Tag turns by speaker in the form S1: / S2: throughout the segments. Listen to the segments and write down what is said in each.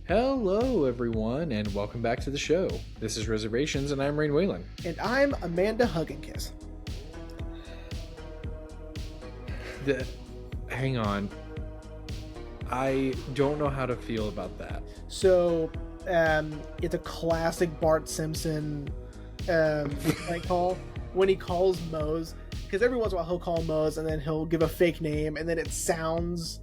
S1: Hello, everyone, and welcome back to the show. This is Reservations, and I'm Rain Whalen.
S2: And I'm Amanda Hugginkiss.
S1: Hang on. I don't know how to feel about that.
S2: So, it's a classic Bart Simpson call when he calls Mose, because every once in a while he'll call Mose and then he'll give a fake name, and then it sounds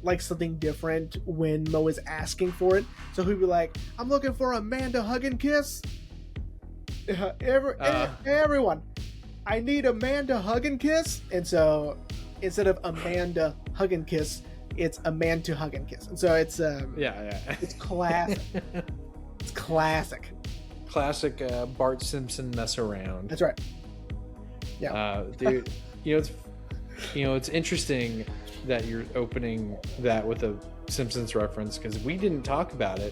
S2: like something different when Mo is asking for it. So he'll be like, "I'm looking for Amanda Hugginkiss. Everyone, I need Amanda Hugginkiss." And so instead of Amanda Hugginkiss, it's Amanda Hugginkiss. And so it's it's classic. It's classic.
S1: Classic Bart Simpson mess around.
S2: That's right. Yeah,
S1: dude. It's interesting that you're opening that with a Simpsons reference, because we didn't talk about it.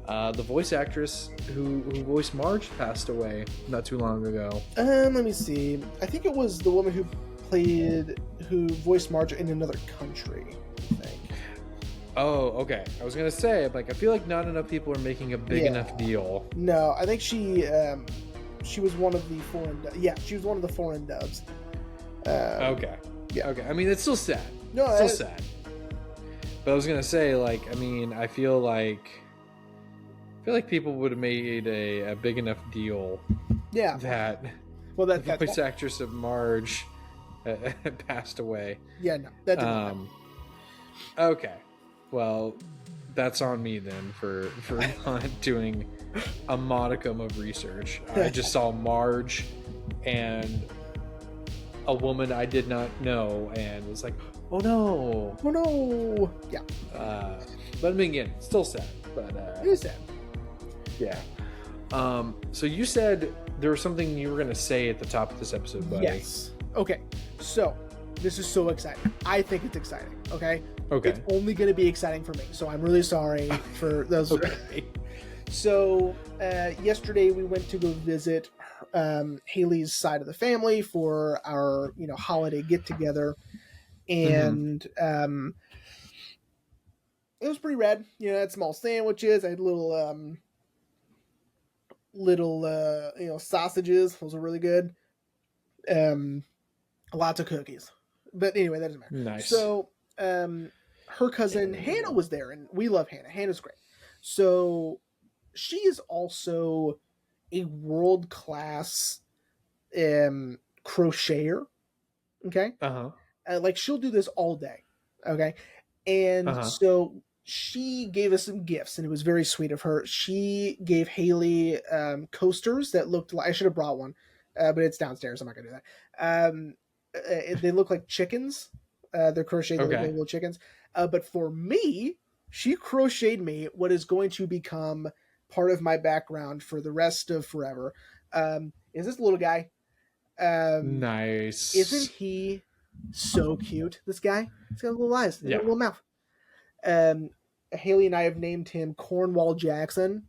S1: The voice actress who voiced Marge passed away not too long ago.
S2: Let me see. I think it was the woman who voiced Marge in another country, I think.
S1: Oh, okay. I was gonna say, I feel like not enough people are making a big enough deal.
S2: No, I think she was one of the foreign. She was one of the foreign dubs.
S1: Okay. Yeah. Okay. I mean, it's still sad.
S2: No,
S1: it's still sad. But I was gonna say, I feel like people would have made a big enough deal.
S2: Yeah.
S1: That the voice actress of Marge passed away.
S2: Yeah. No. That didn't happen.
S1: Okay. Well, that's on me then for not doing a modicum of research. I just saw Marge and a woman I did not know and was like, oh no.
S2: Yeah.
S1: But I mean, again, still sad. But
S2: it is sad.
S1: Yeah. So you said there was something you were going to say at the top of this episode, buddy.
S2: Yes. Okay. So this is so exciting. I think it's exciting. Okay. It's only going to be exciting for me. So I'm really sorry for those.
S1: Okay.
S2: So yesterday we went to go visit Haley's side of the family for our holiday get together, and it was pretty rad. I had small sandwiches. I had little sausages. Those were really good. Lots of cookies. But anyway, that doesn't matter.
S1: Nice.
S2: So her cousin Hannah was there, and we love Hannah. Hannah's great. So she is also a world-class crocheter. Okay? She'll do this all day. Okay? And so she gave us some gifts, and it was very sweet of her. She gave Haley coasters that looked like... I should have brought one, but it's downstairs. I'm not going to do that. They look like chickens. They're crocheted little chickens. But for me, she crocheted me what is going to become part of my background for the rest of forever. Is this little guy?
S1: Nice.
S2: Isn't he so cute? This guy? He's got little eyes. He's got a little mouth. Haley and I have named him Cornwall Jackson.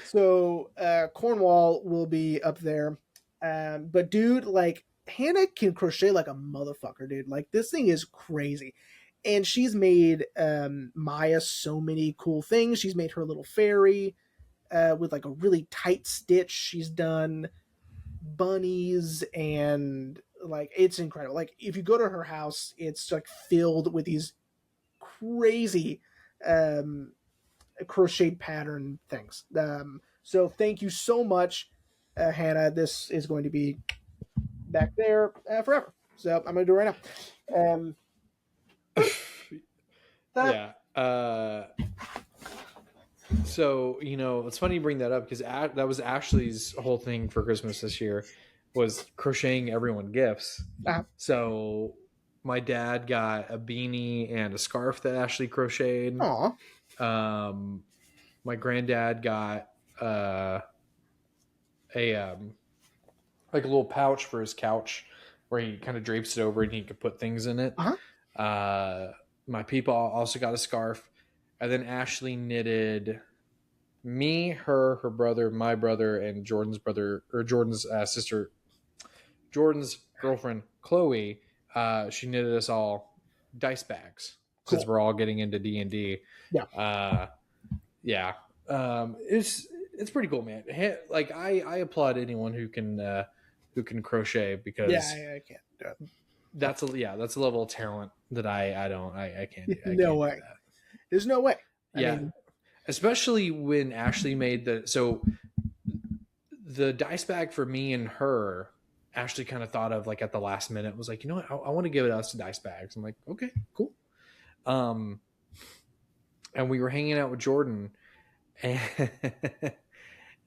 S2: So Cornwall will be up there. But dude, Hannah can crochet like a motherfucker, dude. This thing is crazy. And she's made Maya so many cool things. She's made her little fairy with a really tight stitch. She's done bunnies, and it's incredible. If you go to her house, it's filled with these crazy crochet pattern things. So thank you so much, Hannah. This is going to be back there forever. So I'm going to do it right now.
S1: So, it's funny you bring that up, because that was Ashley's whole thing for Christmas this year, was crocheting everyone gifts. So my dad got a beanie and a scarf that Ashley crocheted.
S2: Aww.
S1: My granddad got a little pouch for his couch where he kind of drapes it over and he could put things in it. My people also got a scarf. And then Ashley knitted me, her brother, my brother, and Jordan's brother, or Jordan's sister, Jordan's girlfriend, Chloe. She knitted us all dice bags. since we're all getting into D&D.
S2: Yeah.
S1: Yeah. It's pretty cool, man. Like I applaud anyone who can crochet, because
S2: I can't do it.
S1: That's a level of talent that I can't do.
S2: No way.
S1: Do that.
S2: There's no way. I
S1: mean, especially when Ashley made the dice bag for me and her. Ashley kind of thought of like at the last minute, was like, you know what, I want to give us dice bags. I'm like, okay, cool. And we were hanging out with Jordan,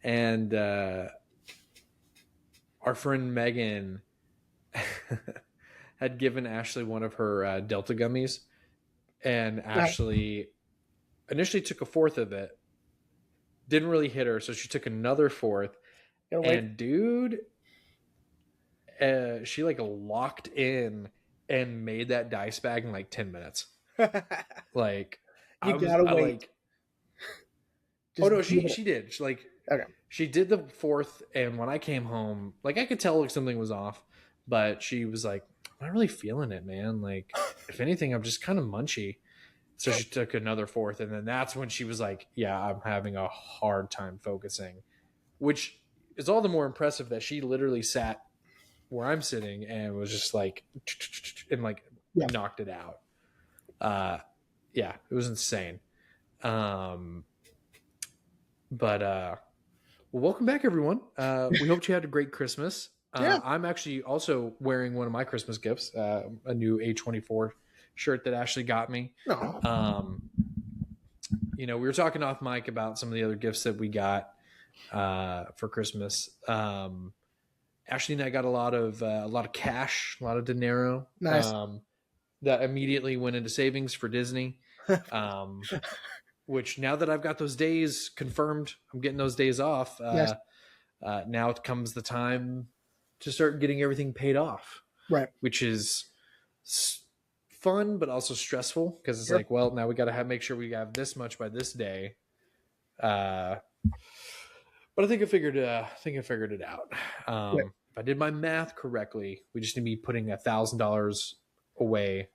S1: and our friend Megan had given Ashley one of her Delta gummies, and Ashley initially took a fourth of it, didn't really hit her, so she took another fourth, and dude, she like locked in and made that dice bag in like 10 minutes. Like
S2: you gotta wait.
S1: Like, oh no, she did. She did the fourth, and when I came home, like I could tell like something was off, but she was like, I'm not really feeling it, man. Like, if anything, I'm just kind of munchy. So she took another fourth, and then that's when she was like, yeah, I'm having a hard time focusing, which is all the more impressive that she literally sat where I'm sitting and was just like, and like knocked it out. Yeah, it was insane. But well, welcome back, everyone. We hope you had a great Christmas. I'm actually also wearing one of my Christmas gifts, a new A24 shirt that Ashley got me. You know, we were talking off mic about some of the other gifts that we got for Christmas. Ashley and I got a lot of cash, a lot of dinero.
S2: Nice.
S1: That immediately went into savings for Disney. Which now that I've got those days confirmed, I'm getting those days off. Now it comes the time to start getting everything paid off.
S2: Right.
S1: Which is fun, but also stressful, because it's like, well, now we got to make sure we have this much by this day. But I think I figured it out. If I did my math correctly, we just need to be putting $1,000 away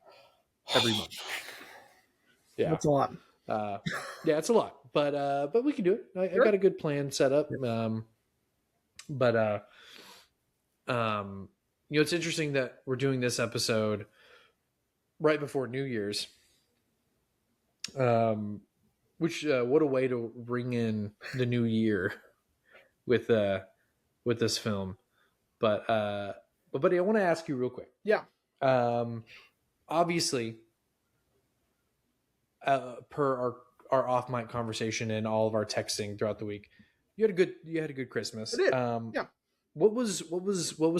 S1: every month. Yeah,
S2: that's a lot.
S1: Yeah, it's a lot, but we can do it. I got a good plan set up. You know, it's interesting that we're doing this episode right before New Year's. Which what a way to ring in the new year with this film. But buddy, I want to ask you real quick.
S2: Yeah.
S1: Obviously, per our off mic conversation and all of our texting throughout the week, you had a good Christmas.
S2: I did. Yeah.
S1: What was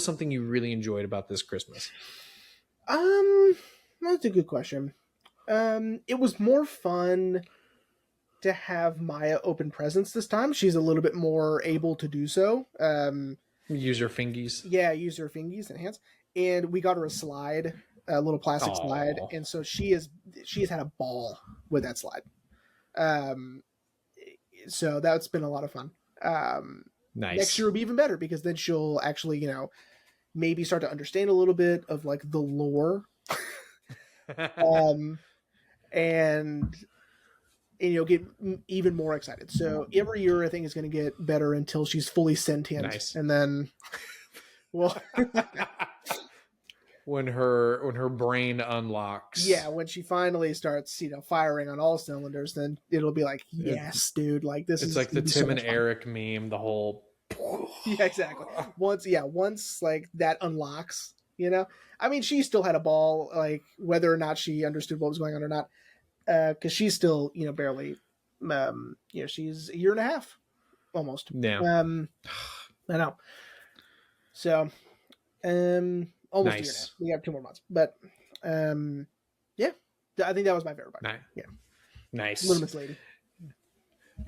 S1: something you really enjoyed about this Christmas?
S2: That's a good question. It was more fun to have Maya open presents this time. She's a little bit more able to do so.
S1: Use her fingies.
S2: Yeah, use her fingies and hands. And we got her a slide, a little plastic slide, and so she has had a ball with that slide. So that's been a lot of fun.
S1: Nice.
S2: Next year will be even better, because then she'll actually, you know, maybe start to understand a little bit of like the lore. And you know, get even more excited. So every year I think is going to get better until she's fully sentient.
S1: Nice.
S2: And then, well,
S1: when her brain unlocks.
S2: Yeah, when she finally starts, you know, firing on all cylinders, then it'll be like, yes, dude, like this is.
S1: It's like the Tim and Eric meme, the whole.
S2: Yeah, exactly. Once like that unlocks, you know, I mean, she still had a ball, like whether or not she understood what was going on or not, because she's still, you know, barely, you know, she's a year and a half, almost.
S1: Yeah.
S2: I know. So, almost a year and a half. We have 2 more months, but, yeah, I think that was my favorite part.
S1: Nice.
S2: Yeah.
S1: Nice.
S2: Little Miss Lady.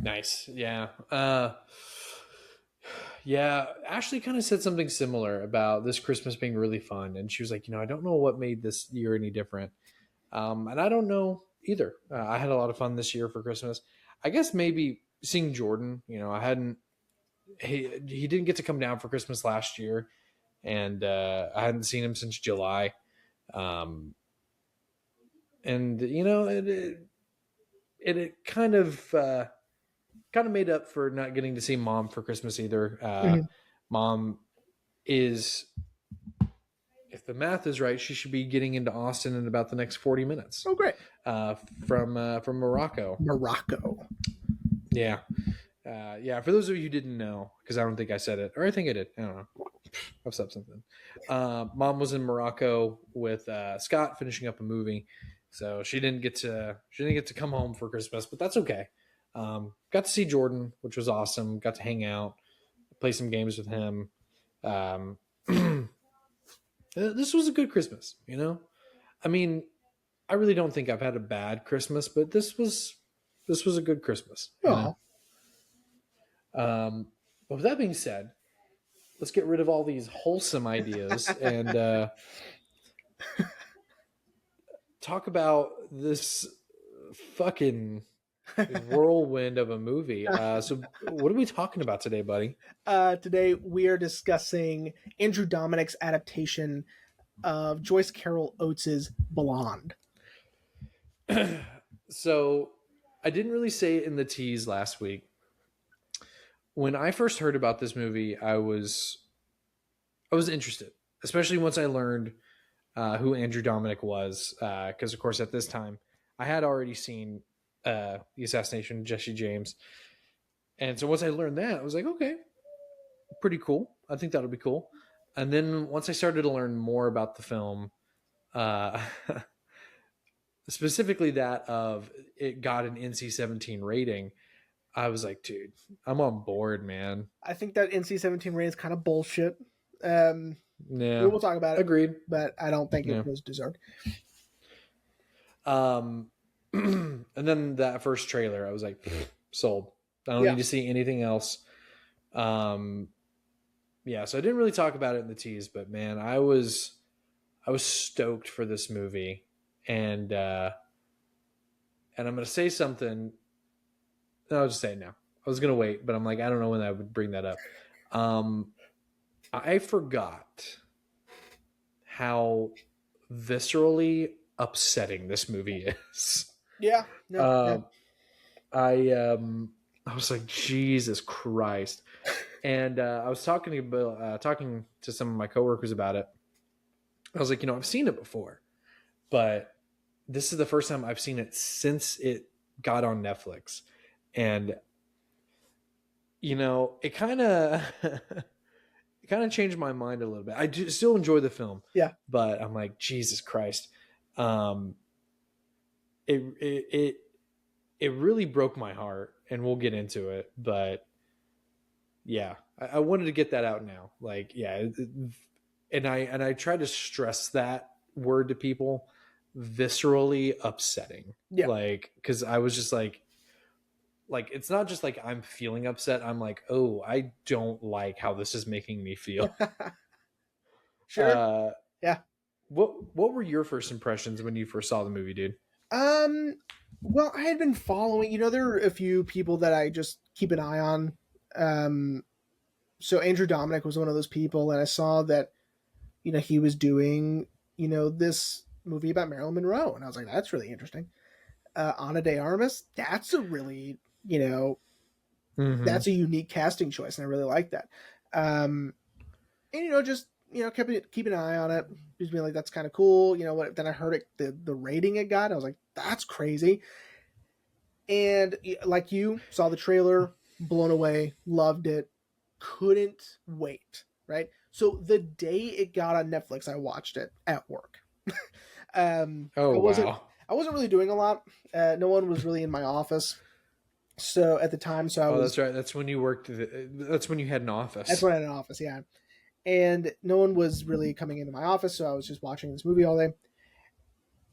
S1: Nice. Yeah. Yeah, Ashley kind of said something similar about this Christmas being really fun. And she was like, you know, I don't know what made this year any different. And I don't know either. I had a lot of fun this year for Christmas. I guess maybe seeing Jordan, you know, he didn't get to come down for Christmas last year. And I hadn't seen him since July. and it kind of made up for not getting to see Mom for Christmas either.
S2: Mm-hmm.
S1: Mom is, if the math is right, she should be getting into Austin in about the next 40 minutes.
S2: Oh, great.
S1: From Morocco.
S2: Morocco.
S1: Yeah. Yeah, for those of you who didn't know, because I don't think I said it, or I think I did. I don't know. I've said something. Mom was in Morocco with Scott finishing up a movie, so she didn't get to come home for Christmas, but that's okay. Got to see Jordan, which was awesome. Got to hang out, play some games with him. This was a good Christmas, I mean, I really don't think I've had a bad Christmas, but this was a good Christmas. But with that being said, let's get rid of all these wholesome ideas and talk about this fucking whirlwind of a movie. So what are we talking about today, buddy?
S2: Today we are discussing Andrew Dominik's adaptation of Joyce Carol Oates' Blonde.
S1: So I didn't really say it in the tease last week. When I first heard about this movie, I was interested, especially once I learned who Andrew Dominik was, because of course at this time I had already seen the assassination of Jesse James, and so once I learned that, I was like, okay, pretty cool. I think that'll be cool. And then once I started to learn more about the film, specifically that of it got an NC-17 rating, I was like, dude, I'm on board, man.
S2: I think that NC-17 rating is kind of bullshit.
S1: Yeah,
S2: we'll talk about it.
S1: Agreed.
S2: But I don't think it was deserved.
S1: And then that first trailer, I was like, sold. I don't need to see anything else. Yeah, so I didn't really talk about it in the tease, but man, I was stoked for this movie, and I'm gonna say something. No, I'll just say it now. I was gonna wait, but I'm like, I don't know when I would bring that up. I forgot how viscerally upsetting this movie is.
S2: Yeah.
S1: I was like, Jesus Christ. And I was talking to some of my coworkers about it. I was like, I've seen it before, but this is the first time I've seen it since it got on Netflix. And, it kind of changed my mind a little bit. I do still enjoy the film.
S2: Yeah.
S1: But I'm like, Jesus Christ. It really broke my heart, and we'll get into it, but yeah, I wanted to get that out now. Like, yeah. And I try to stress that word to people, viscerally upsetting.
S2: Yeah.
S1: Like, cause I was just like, it's not just like I'm feeling upset. I'm like, oh, I don't like how this is making me feel.
S2: Sure. Yeah.
S1: What were your first impressions when you first saw the movie, dude?
S2: Well, I had been following, there are a few people that I just keep an eye on. So Andrew Dominik was one of those people, and I saw that, he was doing, this movie about Marilyn Monroe, and I was like, that's really interesting. Ana de Armas, that's a really, that's a unique casting choice, and I really like that. And just keep an eye on it, just being like, that's kind of cool. What? Then I heard it, the rating it got, I was like, that's crazy. And like, you saw the trailer, blown away, loved it, couldn't wait. Right. So the day it got on Netflix, I watched it at work.
S1: Wow.
S2: I wasn't really doing a lot. No one was really in my office. So at the time,
S1: that's right. That's when you worked. That's when you had an office.
S2: That's when I had an office. Yeah. And no one was really coming into my office. So I was just watching this movie all day,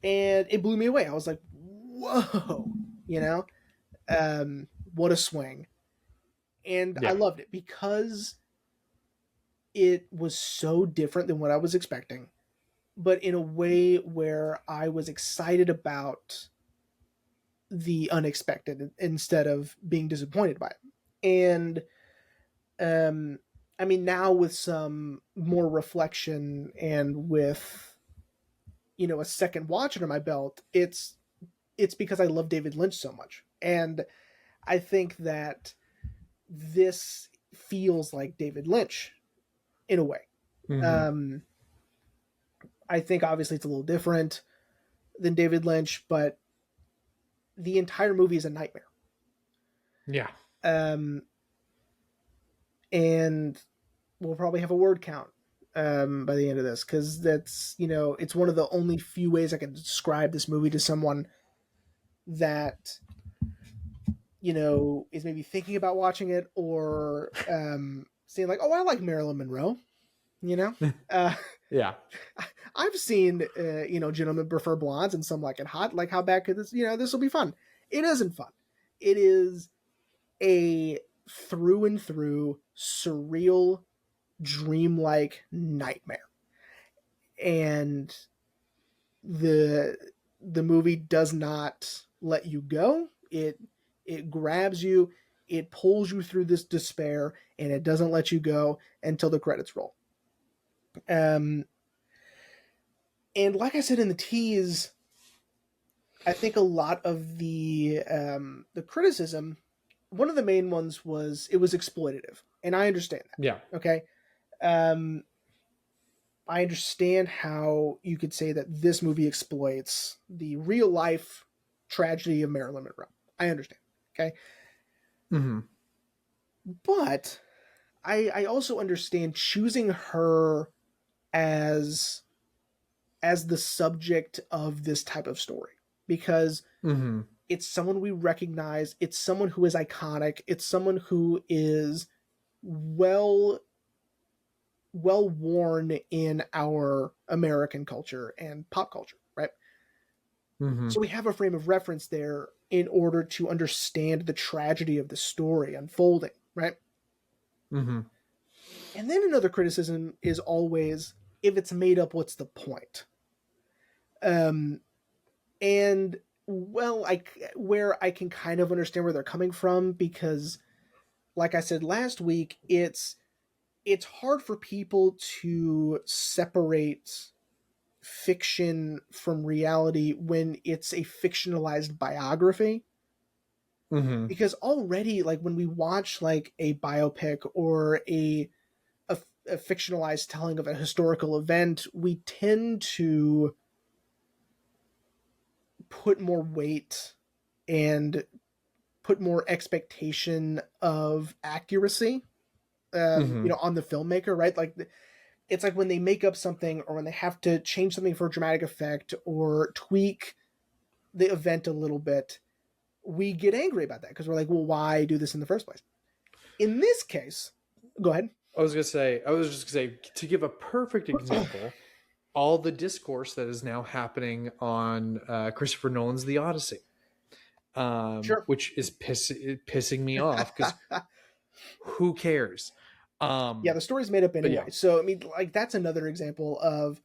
S2: and it blew me away. I was like, whoa, what a swing. And I loved it because it was so different than what I was expecting, but in a way where I was excited about the unexpected instead of being disappointed by it. And now with some more reflection and with a second watch under my belt, it's because I love David Lynch so much. And I think that this feels like David Lynch in a way. Mm-hmm. I think obviously it's a little different than David Lynch, but the entire movie is a nightmare.
S1: Yeah.
S2: And we'll probably have a word count by the end of this, because that's, it's one of the only few ways I can describe this movie to someone that is maybe thinking about watching it, or saying like, oh, I like Marilyn Monroe.
S1: Yeah.
S2: I've seen Gentlemen Prefer Blondes and Some Like It Hot. Like, how bad could this? This will be fun. It isn't fun. It is a through and through surreal, dreamlike nightmare, and the movie does not let you go. It grabs you, it pulls you through this despair, and it doesn't let you go until the credits roll. And like I said in the tease, I think a lot of the criticism, one of the main ones was it was exploitative, and I understand that.
S1: Yeah.
S2: Okay. I understand how you could say that this movie exploits the real life tragedy of Marilyn Monroe. I understand. Okay.
S1: Mm-hmm.
S2: But I also understand choosing her as the subject of this type of story, because
S1: mm-hmm.
S2: it's someone we recognize. It's someone who is iconic. It's someone who is well worn in our American culture and pop culture, right?
S1: Mm-hmm.
S2: So we have a frame of reference there in order to understand the tragedy of the story unfolding, right?
S1: Mm-hmm.
S2: And then another criticism is always, if it's made up, what's the point? And well, where I can kind of understand where they're coming from, because like I said last week, it's hard for people to separate fiction from reality when it's a fictionalized biography.
S1: Mm-hmm.
S2: Because already, like, when we watch like a biopic or a fictionalized telling of a historical event, we tend to put more weight and put more expectation of accuracy
S1: Mm-hmm.
S2: on the filmmaker, right? Like, it's like when they make up something, or when they have to change something for dramatic effect or tweak the event a little bit, we get angry about that, because we're like, well, why do this in the first place? In this case, go ahead.
S1: I was just gonna say, to give a perfect example, all the discourse that is now happening on Christopher Nolan's The Odyssey,
S2: Sure.
S1: which is pissing me off, because who cares?
S2: Yeah, the story's made up anyway. Yeah. So, I mean, like, that's another example of,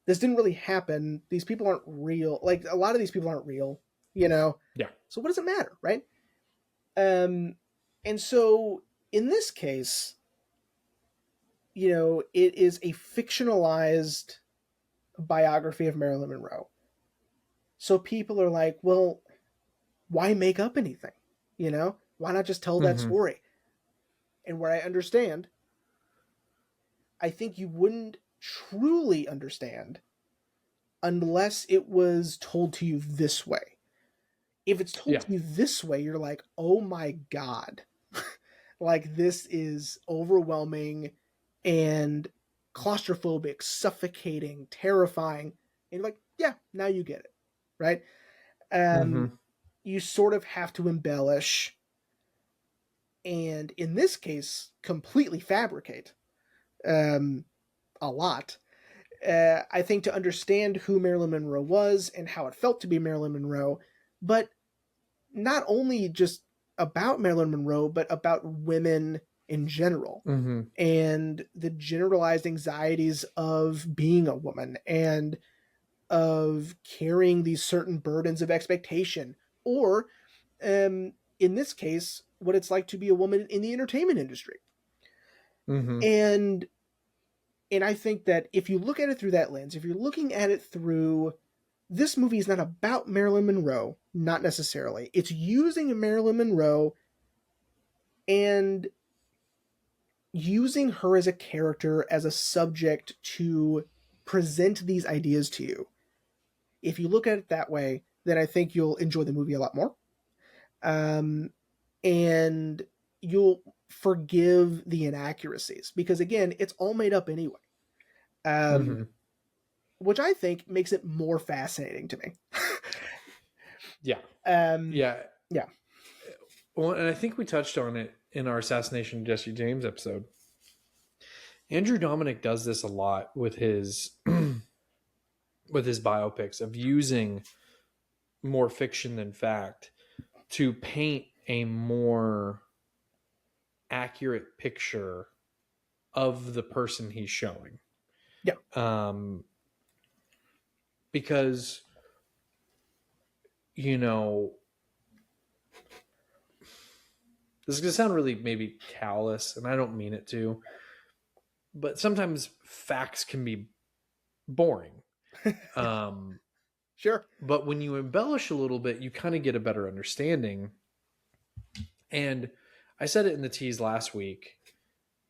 S2: this didn't really happen. These people aren't real. Like, a lot of these people aren't real,
S1: Yeah.
S2: So what does it matter, right? And so in this case, it is a fictionalized biography of Marilyn Monroe. So people are like, well, why make up anything? Why not just tell that story? And where I understand, I think you wouldn't truly understand unless it was told to you this way. If it's told to you this way, you're like, oh my God. Like, this is overwhelming and claustrophobic, suffocating, terrifying. And you're like, yeah, now you get it. Right? You sort of have to embellish, and in this case, completely fabricate a lot. I think, to understand who Marilyn Monroe was and how it felt to be Marilyn Monroe, but not only just about Marilyn Monroe, but about women in general, and the generalized anxieties of being a woman, and of carrying these certain burdens of expectation, or in this case, what it's like to be a woman in the entertainment industry. And And I think that if you look at it through that lens, if you're looking at it through, this movie is not about Marilyn Monroe, not necessarily. It's using Marilyn Monroe and using her as a character, as a subject to present these ideas to you. If you look at it that way, then I think you'll enjoy the movie a lot more. And you'll forgive the inaccuracies because, again, it's all made up anyway. Which I think makes it more fascinating to me.
S1: Yeah.
S2: Yeah.
S1: Well, and I think we touched on it in our Assassination of Jesse James episode. Andrew Dominik does this a lot with his biopics, of using more fiction than fact to paint a more accurate picture of the person he's showing.
S2: Yeah.
S1: Because, you know, this is going to sound really maybe callous, and I don't mean it to, but sometimes facts can be boring.
S2: Sure.
S1: But when you embellish a little bit, you kind of get a better understanding. And I said it in the tease last week.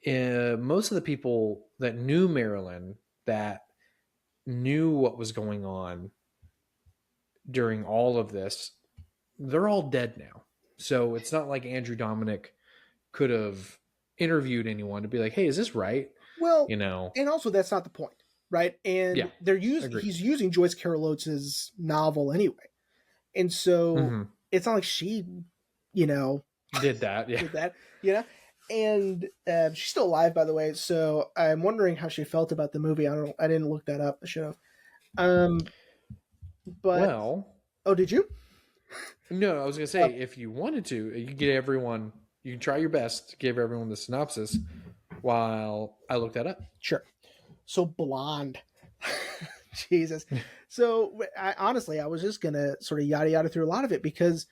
S1: Most of the people that knew Marilyn, that knew what was going on during all of this, they're all dead now. So it's not like Andrew Dominik could have interviewed anyone to be like, hey, is this right?
S2: Well, and also that's not the point, right? And he's using Joyce Carol Oates' novel anyway. And so it's not like she,
S1: did that. Yeah.
S2: And she's still alive, by the way. So I'm wondering how she felt about the movie. I didn't look that up. I should have. But oh, did you?
S1: No, I was gonna say, if you wanted to, you can try your best to give everyone the synopsis while I look that up.
S2: Sure. So blonde. Jesus. So honestly, I was just gonna sort of yada through a lot of it because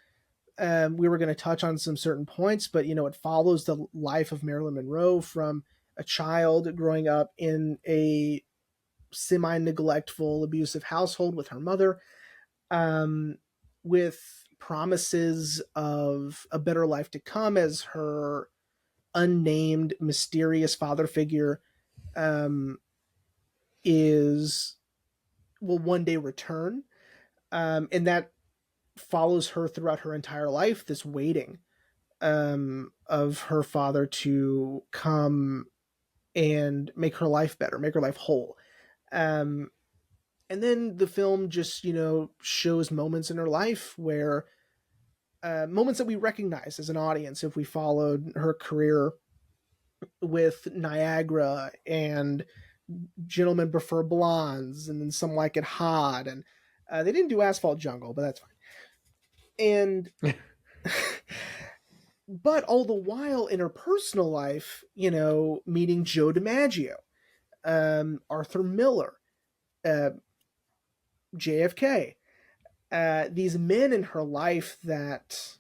S2: we were going to touch on some certain points, but it follows the life of Marilyn Monroe from a child growing up in a semi-neglectful, abusive household with her mother, with promises of a better life to come as her unnamed, mysterious father figure will one day return. And that follows her throughout her entire life, this waiting of her father to come and make her life better, make her life whole. And then the film just, shows moments in her life where moments that we recognize as an audience if we followed her career with Niagara and Gentlemen Prefer Blondes and then Some Like It Hot. And they didn't do Asphalt Jungle, but that's fine. And but all the while in her personal life, meeting Joe DiMaggio, Arthur Miller, JFK, these men in her life that,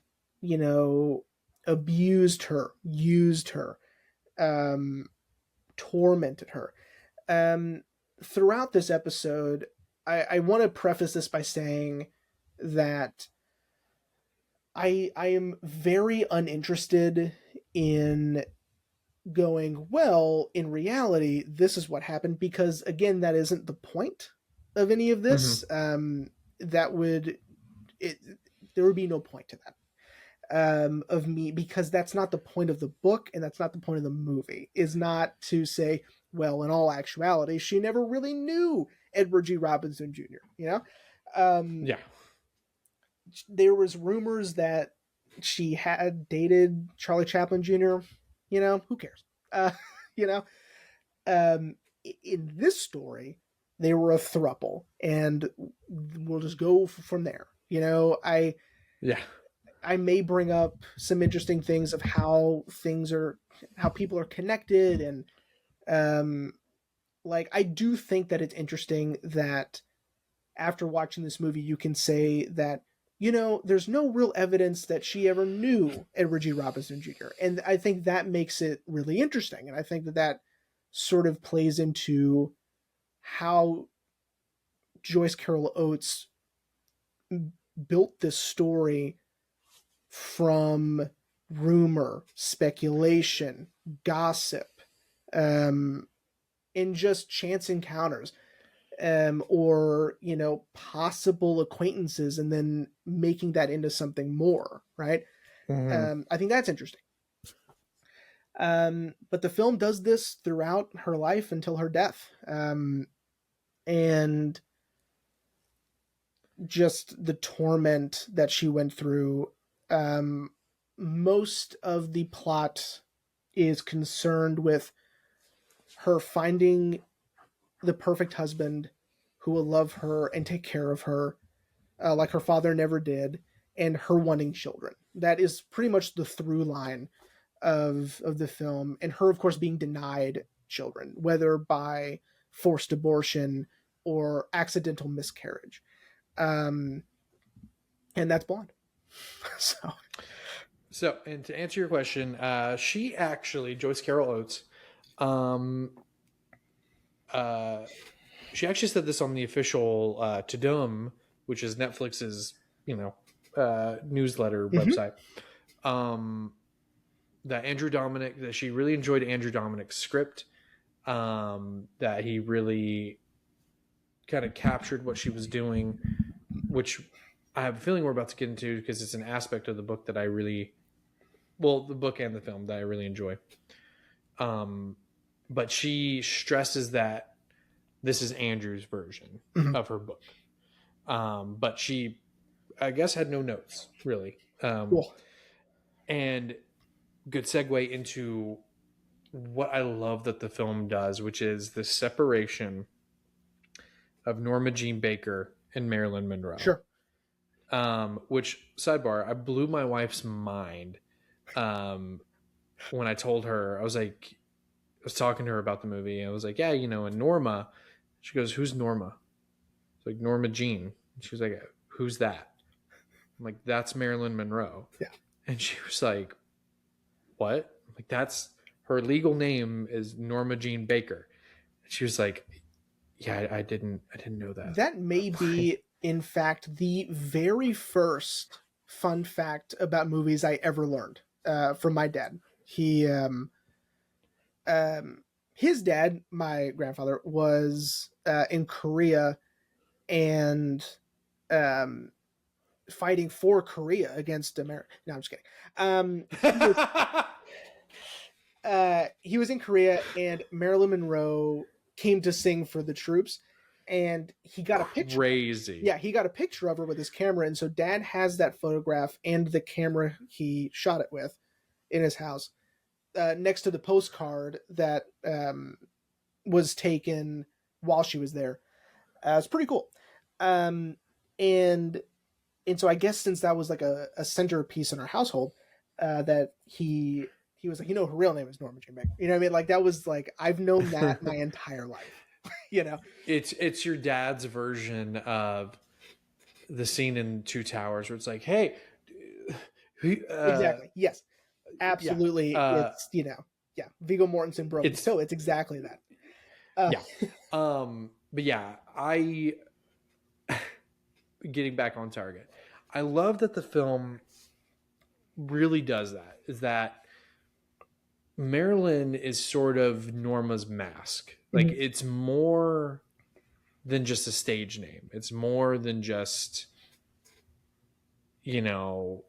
S2: abused her, used her, tormented her. Throughout this episode, I want to preface this by saying that I am very uninterested in going, well, in reality, this is what happened, because again, that isn't the point of any of this. There would be no point to that of me, because that's not the point of the book and that's not the point of the movie, is not to say, well, in all actuality, she never really knew Edward G. Robinson Jr. There was rumors that she had dated Charlie Chaplin Jr. Who cares? In this story, they were a throuple, and we'll just go from there. I may bring up some interesting things of how people are connected, and I do think that it's interesting that after watching this movie, you can say that, there's no real evidence that she ever knew Edward G. Robinson Jr. And I think that makes it really interesting. And I think that sort of plays into how Joyce Carol Oates built this story from rumor, speculation, gossip, and just chance encounters, or possible acquaintances, and then making that into something more, right? I think that's interesting. But the film does this throughout her life until her death, and just the torment that she went through. Most of the plot is concerned with her finding the perfect husband who will love her and take care of her, like her father never did, and her wanting children. That is pretty much the through line of the film, and her, of course, being denied children, whether by forced abortion or accidental miscarriage. And that's Blonde.
S1: So, and to answer your question, she actually, Joyce Carol Oates, she actually said this on the official Tudum, which is Netflix's, newsletter website. That Andrew Dominik, that she really enjoyed Andrew Dominik's script, that he really kind of captured what she was doing, which I have a feeling we're about to get into because it's an aspect of the book that I really, the book and the film that I really enjoy. But she stresses that this is Andrew's version of her book. But she, I guess, had no notes, really.
S2: Cool.
S1: And good segue into what I love that the film does, which is the separation of Norma Jeane Baker and Marilyn Monroe.
S2: Sure.
S1: Which, sidebar, I blew my wife's mind when I told her. I was talking to her about the movie. I was like, yeah, and Norma. She goes, who's Norma? It's like, Norma Jeane. She was like, who's that? I'm like, that's Marilyn Monroe.
S2: Yeah.
S1: And she was like, what? I'm like, that's her legal name is Norma Jeane Baker. And she was like, yeah, I didn't know that.
S2: That may be, in fact, the very first fun fact about movies I ever learned from my dad. He, his dad, my grandfather, was in Korea and fighting for Korea against America. No, I'm just kidding. He was in Korea, and Marilyn Monroe came to sing for the troops, and he got a picture.
S1: Crazy.
S2: Yeah, he got a picture of her with his camera, and so Dad has that photograph and the camera he shot it with in his house next to the postcard that was taken while she was there. It's pretty cool. And so I guess since that was like a centerpiece in our household, that he was like, her real name is Norma Jeane Baker. You know what I mean? Like, that was like, I've known that my entire life.
S1: It's your dad's version of the scene in Two Towers where it's like, hey,
S2: exactly. Yes, absolutely.
S1: Yeah.
S2: It's Viggo Mortensen broke his toe. It's exactly that.
S1: But yeah, getting back on target, I love that the film really does that. Is that Marilyn is sort of Norma's mask. Like, it's more than just a stage name. It's more than just, like,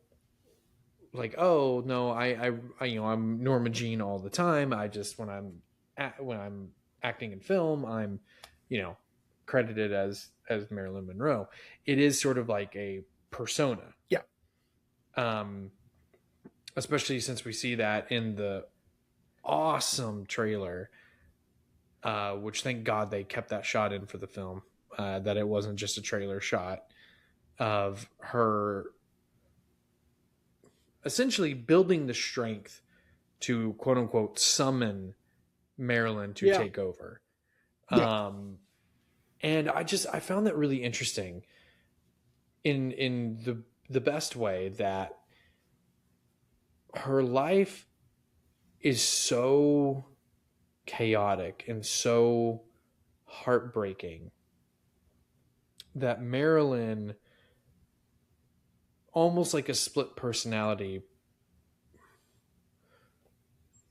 S1: oh no, I I'm Norma Jeane all the time. I just when I'm acting in film, I'm credited as Marilyn Monroe. It is sort of like a persona.
S2: Yeah.
S1: Especially since we see that in the awesome trailer, which thank God they kept that shot in for the film, that it wasn't just a trailer shot of her essentially building the strength to quote unquote summon Marilyn to take over.
S2: Yeah.
S1: And I found that really interesting in the best way, that her life is so chaotic and so heartbreaking that Marilyn, almost like a split personality,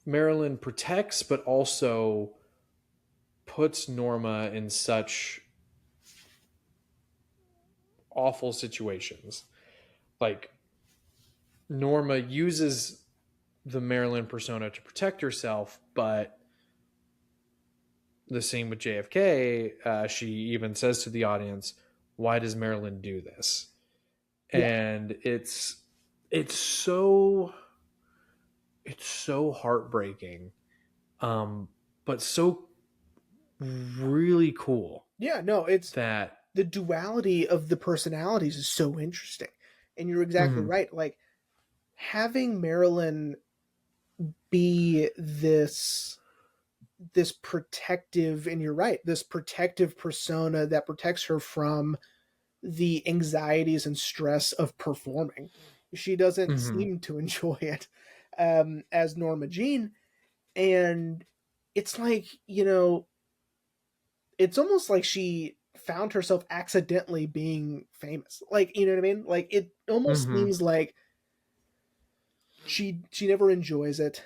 S1: Marilyn protects but also puts Norma in such awful situations. Like, Norma uses the Marilyn persona to protect herself, but the same with JFK, she even says to the audience, why does Marilyn do this?
S2: Yeah.
S1: And it's so heartbreaking, but so really cool.
S2: Yeah, no, it's
S1: that
S2: the duality of the personalities is so interesting. And you're exactly right. Like, having Marilyn be this protective, and you're right, this protective persona that protects her from the anxieties and stress of performing. She doesn't seem to enjoy it, as Norma Jeane. And it's like, it's almost like she found herself accidentally being famous. Like, you know what I mean? Like, it almost seems like she never enjoys it.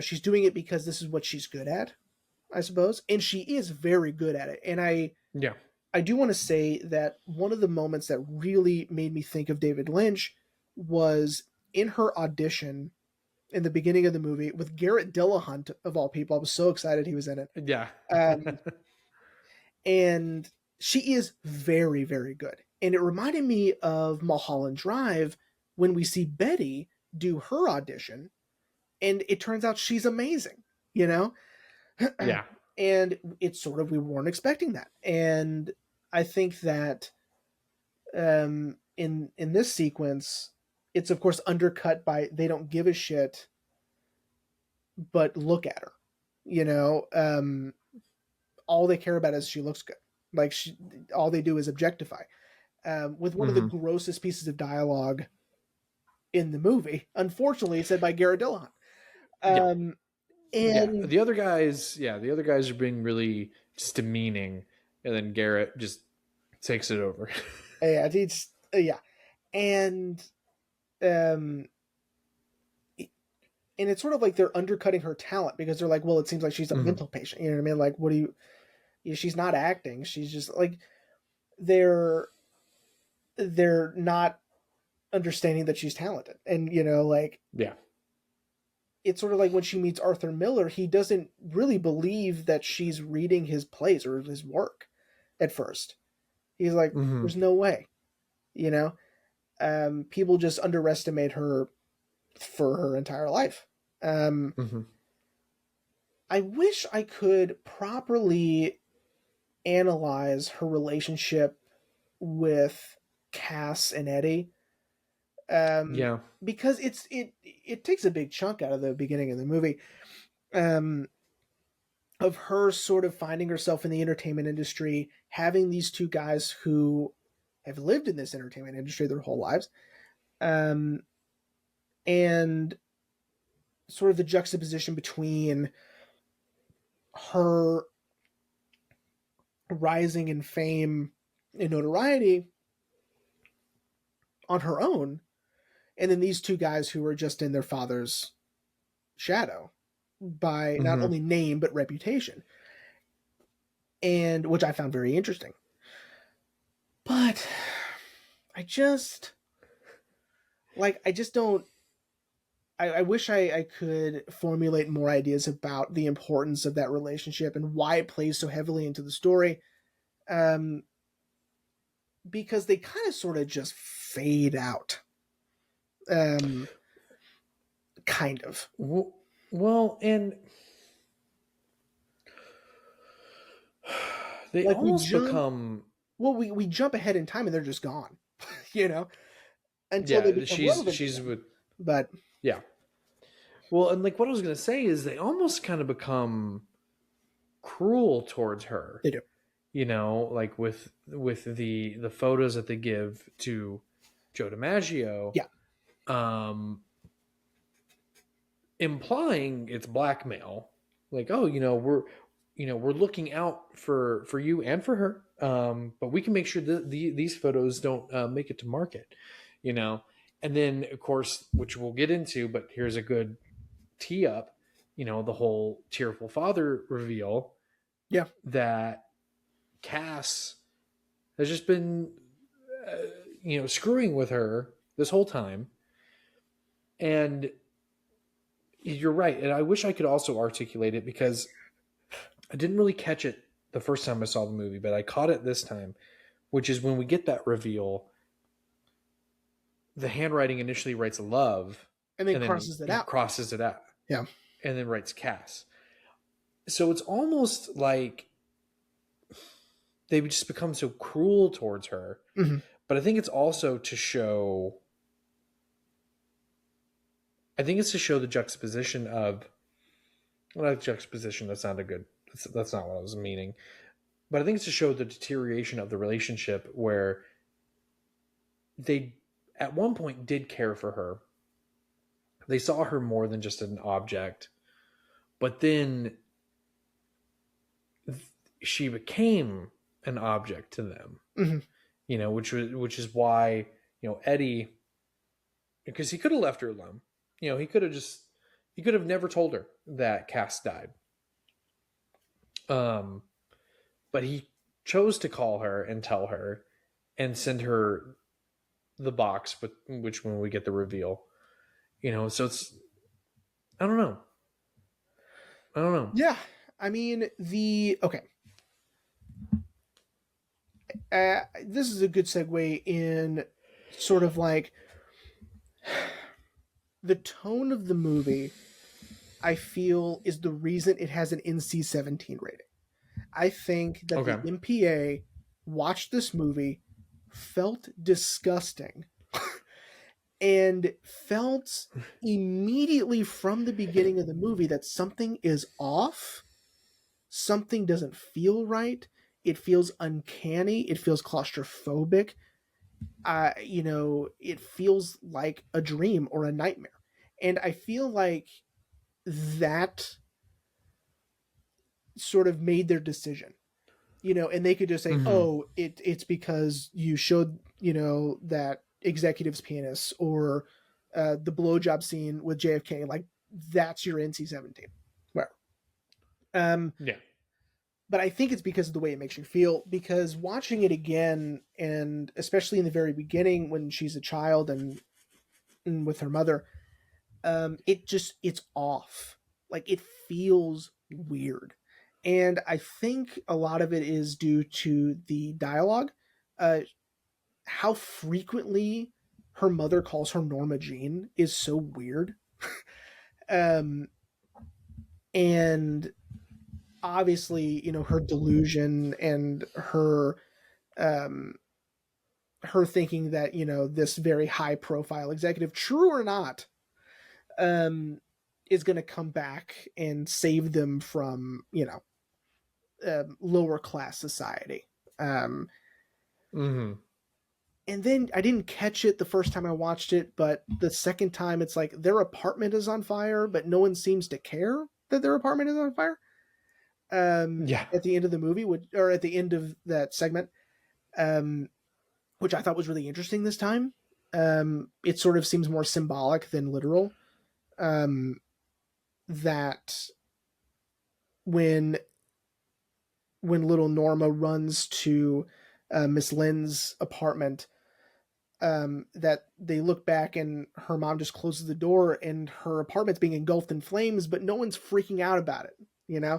S2: She's doing it because this is what she's good at, I suppose. And she is very good at it. And I do want to say that one of the moments that really made me think of David Lynch was in her audition in the beginning of the movie with Garrett Dillahunt, of all people. I was so excited he was in it.
S1: Yeah.
S2: And she is very, very good. And it reminded me of Mulholland Drive when we see Betty do her audition, and it turns out she's amazing,
S1: Yeah.
S2: And it's sort of, we weren't expecting that. And I think that in this sequence, it's of course undercut by they don't give a shit, but look at her, all they care about is she looks good. Like, all they do is objectify. With one of the grossest pieces of dialogue in the movie, unfortunately, said by Garrett Dillahunt. And
S1: the other guys are being really just demeaning, and then Garrett just takes it over.
S2: And and it's sort of like they're undercutting her talent, because they're like, well, it seems like she's a mental patient. You know what I mean? Like, what do you? She's not acting. She's just like, they're not understanding that she's talented. And it's sort of like when she meets Arthur Miller, he doesn't really believe that she's reading his plays or his work at first. He's like, there's no way, people just underestimate her for her entire life. I wish I could properly analyze her relationship with Cass and Eddie. Because it takes a big chunk out of the beginning of the movie, of her sort of finding herself in the entertainment industry, having these two guys who have lived in this entertainment industry their whole lives, and sort of the juxtaposition between her rising in fame and notoriety on her own, and then these two guys who are just in their father's shadow by not only name but reputation, and which I found very interesting. But I just don't. I wish I could formulate more ideas about the importance of that relationship and why it plays so heavily into the story, because they kind of sort of just fade out. Kind of.
S1: Well, and they like almost become.
S2: Well, we jump ahead in time and they're just gone, until they become relevant.
S1: She's with,
S2: but
S1: yeah. Well, and like what I was gonna say is they almost kind of become cruel towards her.
S2: They do.
S1: Like with the photos that they give to Joe DiMaggio.
S2: Yeah.
S1: Implying it's blackmail, like, oh, we're looking out for you and for her, but we can make sure that these photos don't make it to market, you know. And then, of course, which we'll get into, but here's a good tee up, the whole tearful father reveal.
S2: Yeah.
S1: That Cass has just been, screwing with her this whole time. And you're right. And I wish I could also articulate it, because I didn't really catch it the first time I saw the movie, but I caught it this time, which is when we get that reveal, the handwriting initially writes love
S2: And then
S1: and then
S2: crosses it out.
S1: crosses it out.
S2: Yeah.
S1: And then writes Cass. So it's almost like they just become so cruel towards her.
S2: Mm-hmm.
S1: But I think it's also to show, the juxtaposition of, well, not juxtaposition, that sounded good. That's not what I was meaning. But I think it's to show the deterioration of the relationship, where they at one point did care for her. They saw her more than just an object. But then she became an object to them.
S2: Mm-hmm.
S1: Which is why, Eddie, because he could have left her alone. He could have never told her that Cass died. But he chose to call her and tell her and send her the box with which, when we get the reveal, so it's, I don't know.
S2: Yeah. I mean, okay. This is a good segue in sort of like the tone of the movie. I feel is the reason it has an NC-17 rating. I think that the MPA watched this movie, felt disgusting, and felt immediately from the beginning of the movie that something is off. Something doesn't feel right. It feels uncanny. It feels claustrophobic. It feels like a dream or a nightmare. And I feel like that sort of made their decision. And they could just say, oh, it's because you showed, that executive's penis, or the blowjob scene with JFK. Like, that's your NC-17. Whatever.
S1: Yeah.
S2: But I think it's because of the way it makes you feel, because watching it again, and especially in the very beginning when she's a child and with her mother, it's off. Like, it feels weird. And I think a lot of it is due to the dialogue. How frequently her mother calls her Norma Jeane is so weird. And obviously, her delusion and her thinking that, this very high profile executive, true or not, is going to come back and save them from, lower class society.
S1: Mm-hmm.
S2: And then I didn't catch it the first time I watched it, but the second time it's like their apartment is on fire, but no one seems to care that their apartment is on fire. At the end of the movie, or at the end of that segment, which I thought was really interesting this time. It sort of seems more symbolic than literal. That when little Norma runs to Miss Lynn's apartment, that they look back and her mom just closes the door and her apartment's being engulfed in flames, but no one's freaking out about it, Yeah.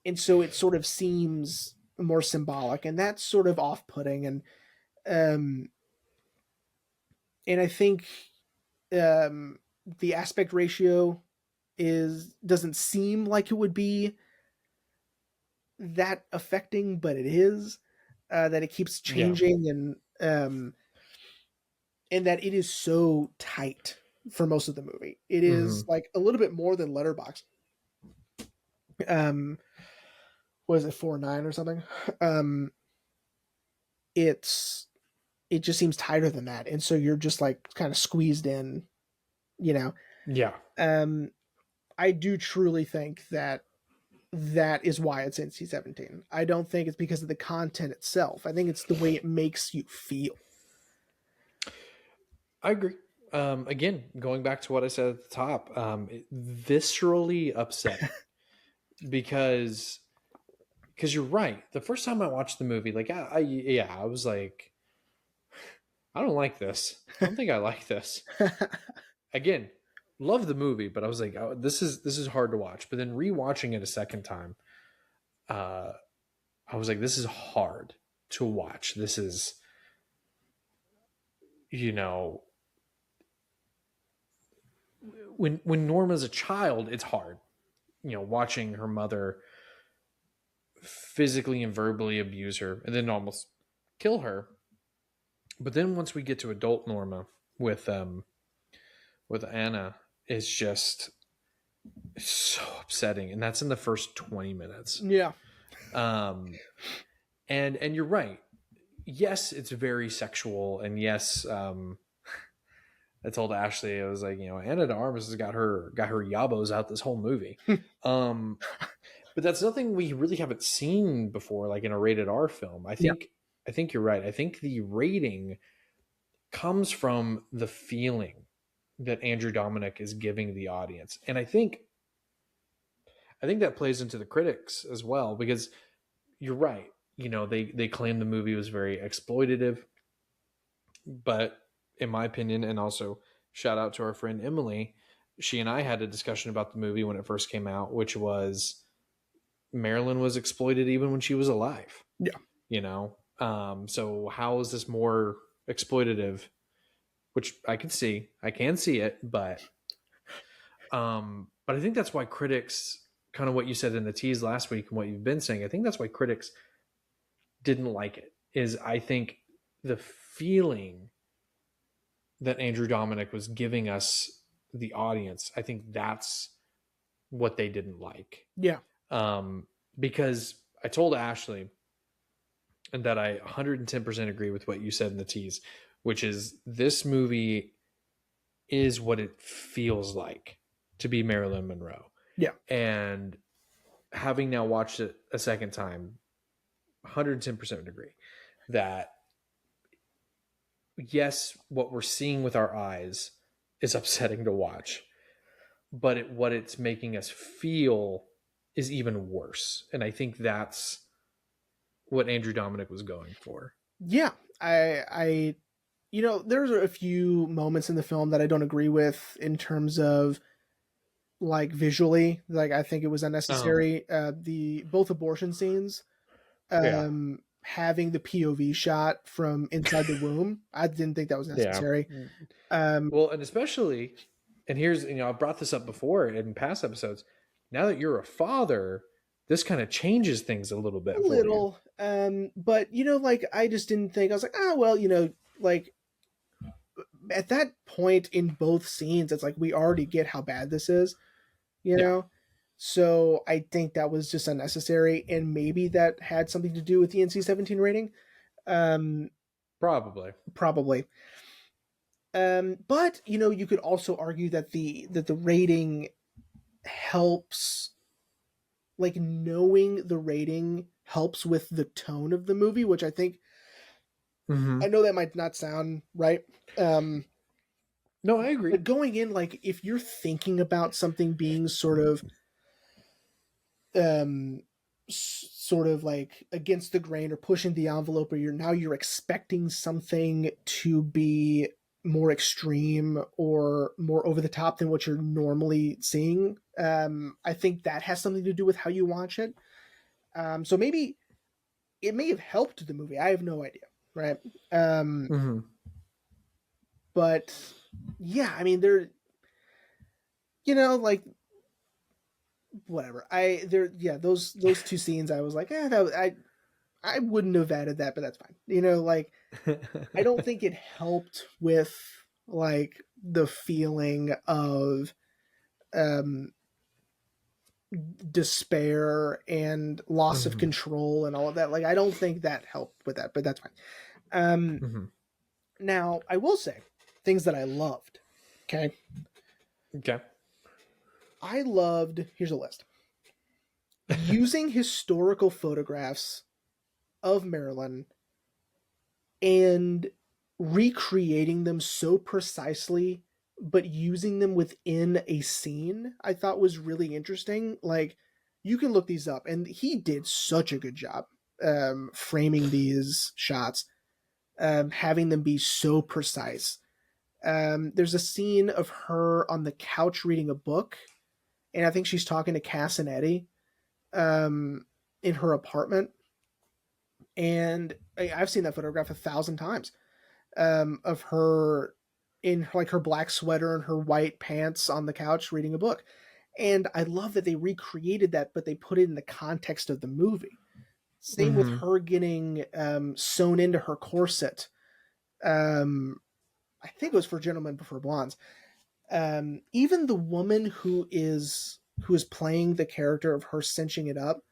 S2: And so it sort of seems more symbolic, and that's sort of off-putting. And I think the aspect ratio doesn't seem like it would be that affecting, but it is. That it keeps changing, and that it is so tight for most of the movie. It is like a little bit more than Letterboxd. What is it, 4.9 or something? It just seems tighter than that, and so you're just like kind of squeezed in,
S1: Yeah.
S2: I do truly think that is why it's NC-17. I don't think it's because of the content itself. I think it's the way it makes you feel.
S1: I agree. Again, going back to what I said at the top, viscerally upsetting because you're right. The first time I watched the movie, like I was like, I don't like this. I don't think I like this. Again, love the movie, but I was like, oh, this is hard to watch. But then rewatching it a second time, I was like, this is hard to watch. This is, you know, when Norma's a child, it's hard. You know, watching her mother physically and verbally abuse her and then almost kill her. But then once we get to adult Norma with Anna, it's just so upsetting, and that's in the first 20 minutes.
S2: Yeah.
S1: And you're right. Yes, it's very sexual, and yes, I told Ashley, I was like, Anna de Armas has got her yabos out this whole movie. But that's nothing we really haven't seen before, like in a rated R film. I think you're right. I think the rating comes from the feeling that Andrew Dominik is giving the audience. And I think that plays into the critics as well, because you're right. They claim the movie was very exploitative, but in my opinion, and also shout out to our friend Emily, she and I had a discussion about the movie when it first came out, which was Marilyn was exploited even when she was alive.
S2: Yeah.
S1: So how is this more exploitative? Which I can see it, but I think that's why critics, kind of what you said in the tease last week and what you've been saying, I think that's why critics didn't like it, is I think the feeling that Andrew Dominik was giving us, the audience, I think that's what they didn't like.
S2: Yeah.
S1: Because I told Ashley, and that I 110% agree with what you said in the tease, which is this movie is what it feels like to be Marilyn Monroe.
S2: Yeah.
S1: And having now watched it a second time, 110% agree that yes, what we're seeing with our eyes is upsetting to watch, but what it's making us feel is even worse. And I think that's what Andrew Dominik was going for.
S2: Yeah. I there's a few moments in the film that I don't agree with in terms of like visually. Like I think it was unnecessary. The both abortion scenes, having the POV shot from inside the womb, I didn't think that was necessary.
S1: Well, and especially, and here's, I brought this up before in past episodes. Now that you're a father, this kind of changes things a little bit.
S2: A little. But like I just didn't think, I was like, well, like at that point in both scenes, it's like we already get how bad this is, know? So I think that was just unnecessary, and maybe that had something to do with the NC-17 rating.
S1: Probably.
S2: But you could also argue that the rating helps, like knowing the rating helps with the tone of the movie, which I think, I know that might not sound right.
S1: No, I agree.
S2: But going in, like if you're thinking about something being sort of like against the grain or pushing the envelope, or you're expecting something to be more extreme or more over the top than what you're normally seeing, I think that has something to do with how you watch it. So maybe it may have helped the movie. I have no idea, right? But yeah, I mean, there, like whatever. Those two scenes, I was like, I wouldn't have added that, but that's fine. Like I don't think it helped with like the feeling of despair and loss of control and all of that. Like I don't think that helped with that, but that's fine. Now I will say things that I loved. Okay. I loved, here's a list, using historical photographs of Marilyn and recreating them so precisely, but using them within a scene, I thought was really interesting. Like, you can look these up, and he did such a good job framing these shots, having them be so precise. There's a scene of her on the couch reading a book, and I think she's talking to Cass and Eddie in her apartment. And I've seen that photograph 1,000 times of her in like her black sweater and her white pants on the couch reading a book. And I love that they recreated that, but they put it in the context of the movie. Same with her getting sewn into her corset. I think it was for Gentlemen Prefer Blondes. Even the woman who is playing the character of her cinching it up,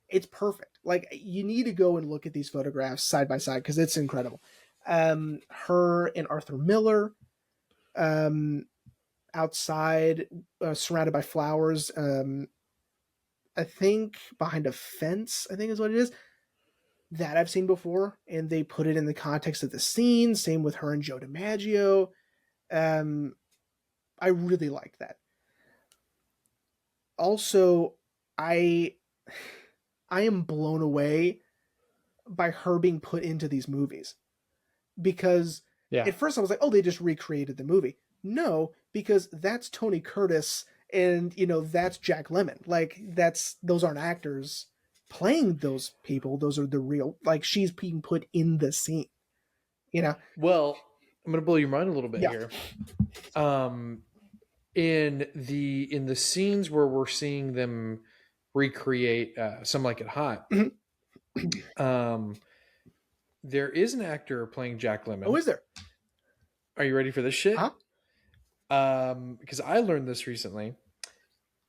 S2: it's perfect. Like, you need to go and look at these photographs side by side because it's incredible. Her and Arthur Miller outside, surrounded by flowers. I think behind a fence, I think is what it is. That I've seen before, and they put it in the context of the scene. Same with her and Joe DiMaggio. I really like that. Also, I am blown away by her being put into these movies, because at first I was like, oh, they just recreated the movie. No, because that's Tony Curtis and that's Jack Lemmon. Like, those aren't actors playing those people. Those are the real, like, she's being put in the scene.
S1: Well, I'm going to blow your mind a little bit here. In the scenes where we're seeing them recreate Some Like It Hot, there is an actor playing Jack Lemmon.
S2: Oh, is there?
S1: Are you ready for this shit?
S2: Huh?
S1: Because I learned this recently.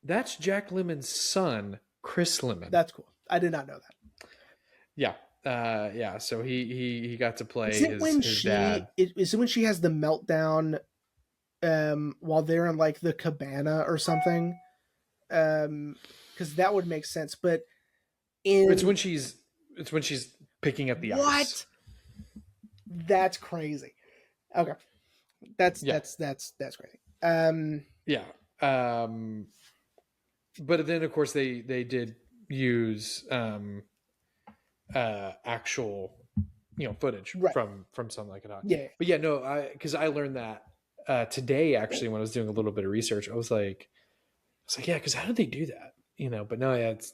S1: That's Jack Lemmon's son, Chris Lemmon.
S2: That's cool. I did not know that.
S1: Yeah. Yeah. So he got to play his dad.
S2: Is it when she has the meltdown while they're in like the cabana or something? Because that would make sense. But
S1: it's when she's picking up the ice.
S2: That's crazy. Okay. That's crazy.
S1: Yeah. But then of course they did use actual footage from Something Like It Hot.
S2: Yeah.
S1: But yeah, no, because I learned that today actually when I was doing a little bit of research. I was like, yeah, because how did they do that? But no, yeah, it's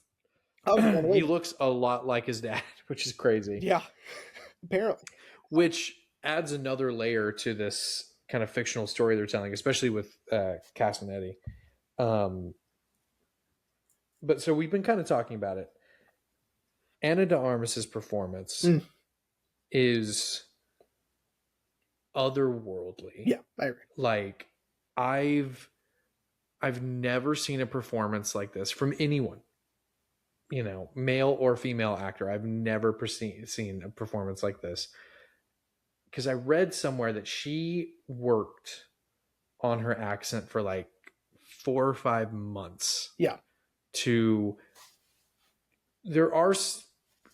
S1: he looks a lot like his dad, which is crazy.
S2: Yeah, apparently.
S1: Which adds another layer to this kind of fictional story they're telling, especially with Cass and Eddie. But so we've been kind of talking about it. Ana de Armas's performance is otherworldly.
S2: Yeah, I agree.
S1: Like, I've never seen a performance like this from anyone, male or female actor. I've never seen a performance like this, because I read somewhere that she worked on her accent for like 4 or 5 months.
S2: Yeah.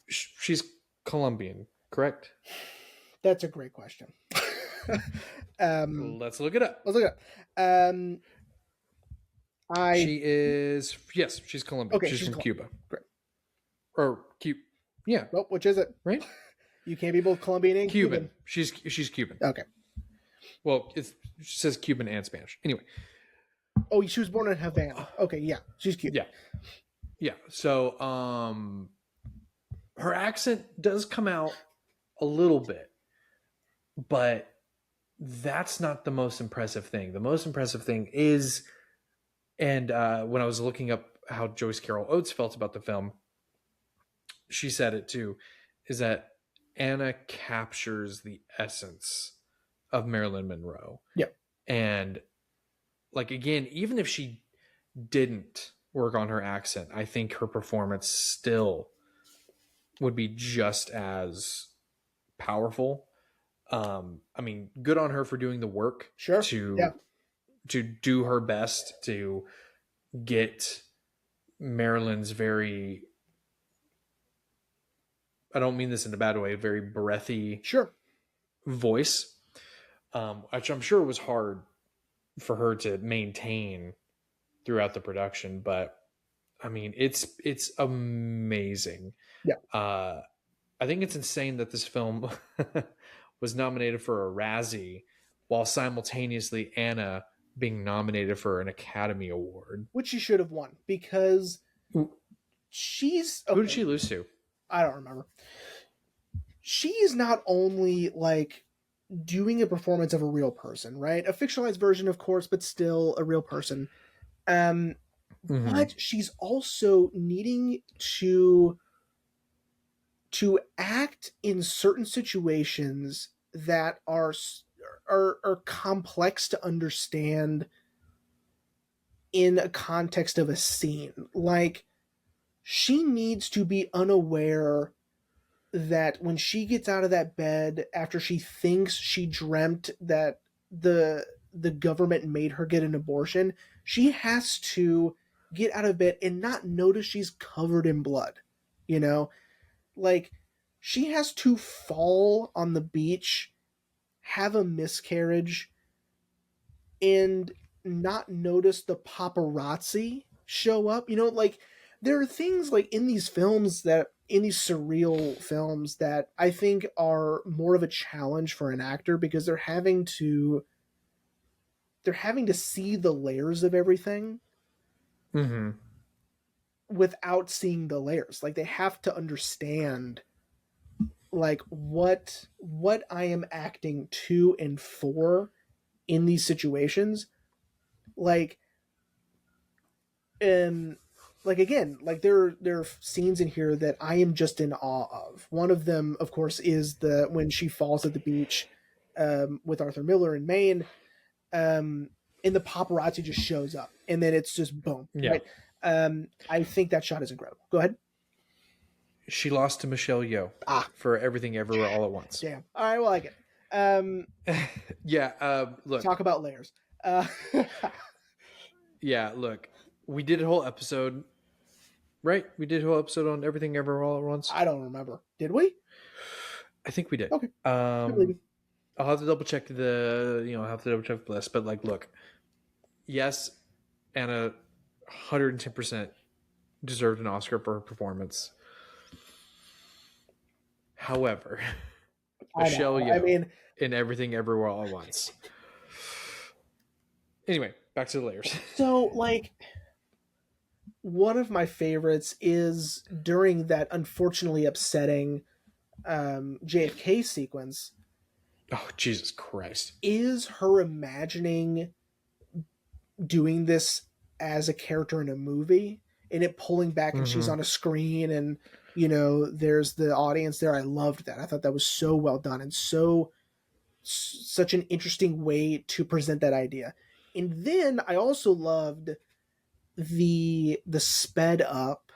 S1: She's Colombian, correct?
S2: That's a great question.
S1: Let's look it up. She is, yes, she's Colombian. Okay, she's from Cuba.
S2: Great.
S1: Or Cuba. Yeah.
S2: Well, which is it?
S1: Right?
S2: You can't be both Colombian and
S1: Cuban. She's Cuban.
S2: Okay.
S1: Well, it says Cuban and Spanish. Anyway.
S2: Oh, she was born in Havana. Okay, yeah. She's Cuban.
S1: Yeah. Yeah. So, her accent does come out a little bit, but that's not the most impressive thing. The most impressive thing is, and when I was looking up how Joyce Carol Oates felt about the film, she said it too, is that Ana captures the essence of Marilyn Monroe.
S2: Yep.
S1: And like, again, even if she didn't work on her accent, I think her performance still would be just as powerful. I mean, good on her for doing the work.
S2: Sure.
S1: To do her best to get Marilyn's very, I don't mean this in a bad way, very breathy voice, which I'm sure was hard for her to maintain throughout the production. But I mean, it's amazing.
S2: Yeah.
S1: I think it's insane that this film was nominated for a Razzie while simultaneously Anna being nominated for an Academy Award.
S2: Which she should have won, because she's...
S1: Okay, who did she lose to?
S2: I don't remember. She's not only like doing a performance of a real person, right? A fictionalized version, of course, but still a real person. But she's also needing to act in certain situations that are complex to understand in a context of a scene. Like, she needs to be unaware that when she gets out of that bed after she thinks she dreamt that the government made her get an abortion, she has to get out of bed and not notice she's covered in blood. You know, like, she has to fall on the beach, have a miscarriage, and not notice the paparazzi show up. You know, like, there are things like in these films that, in these surreal films, that I think are more of a challenge for an actor, because they're having to see the layers of everything without seeing the layers. Like, they have to understand, like, what I am acting to and for in these situations. Like, like, again, like, there are scenes in here that I am just in awe of. One of them, of course, is when she falls at the beach with Arthur Miller in Maine, and the paparazzi just shows up, and then it's just boom.
S1: Yeah.
S2: Right? I think that shot is incredible. Go ahead.
S1: She lost to Michelle Yeoh for Everything Everywhere All at Once.
S2: Damn. All right, well, I get it.
S1: Yeah, look.
S2: Talk about layers.
S1: Yeah, look. We did a whole episode, right? We did a whole episode on Everything Everywhere All at Once.
S2: I don't remember. Did we?
S1: I think we did.
S2: Okay.
S1: I'll have to double check I'll have to double check the list. But, like, look. Yes, Anna 110% deserved an Oscar for her performance. However, Michelle Yeoh in Everything Everywhere All at Once. Anyway, back to the layers.
S2: So, like, one of my favorites is during that unfortunately upsetting JFK sequence.
S1: Oh, Jesus Christ.
S2: Is her imagining doing this as a character in a movie, and it pulling back and she's on a screen, and, you know, there's the audience there. I loved that. I thought that was so well done, and such an interesting way to present that idea. And then I also loved the sped up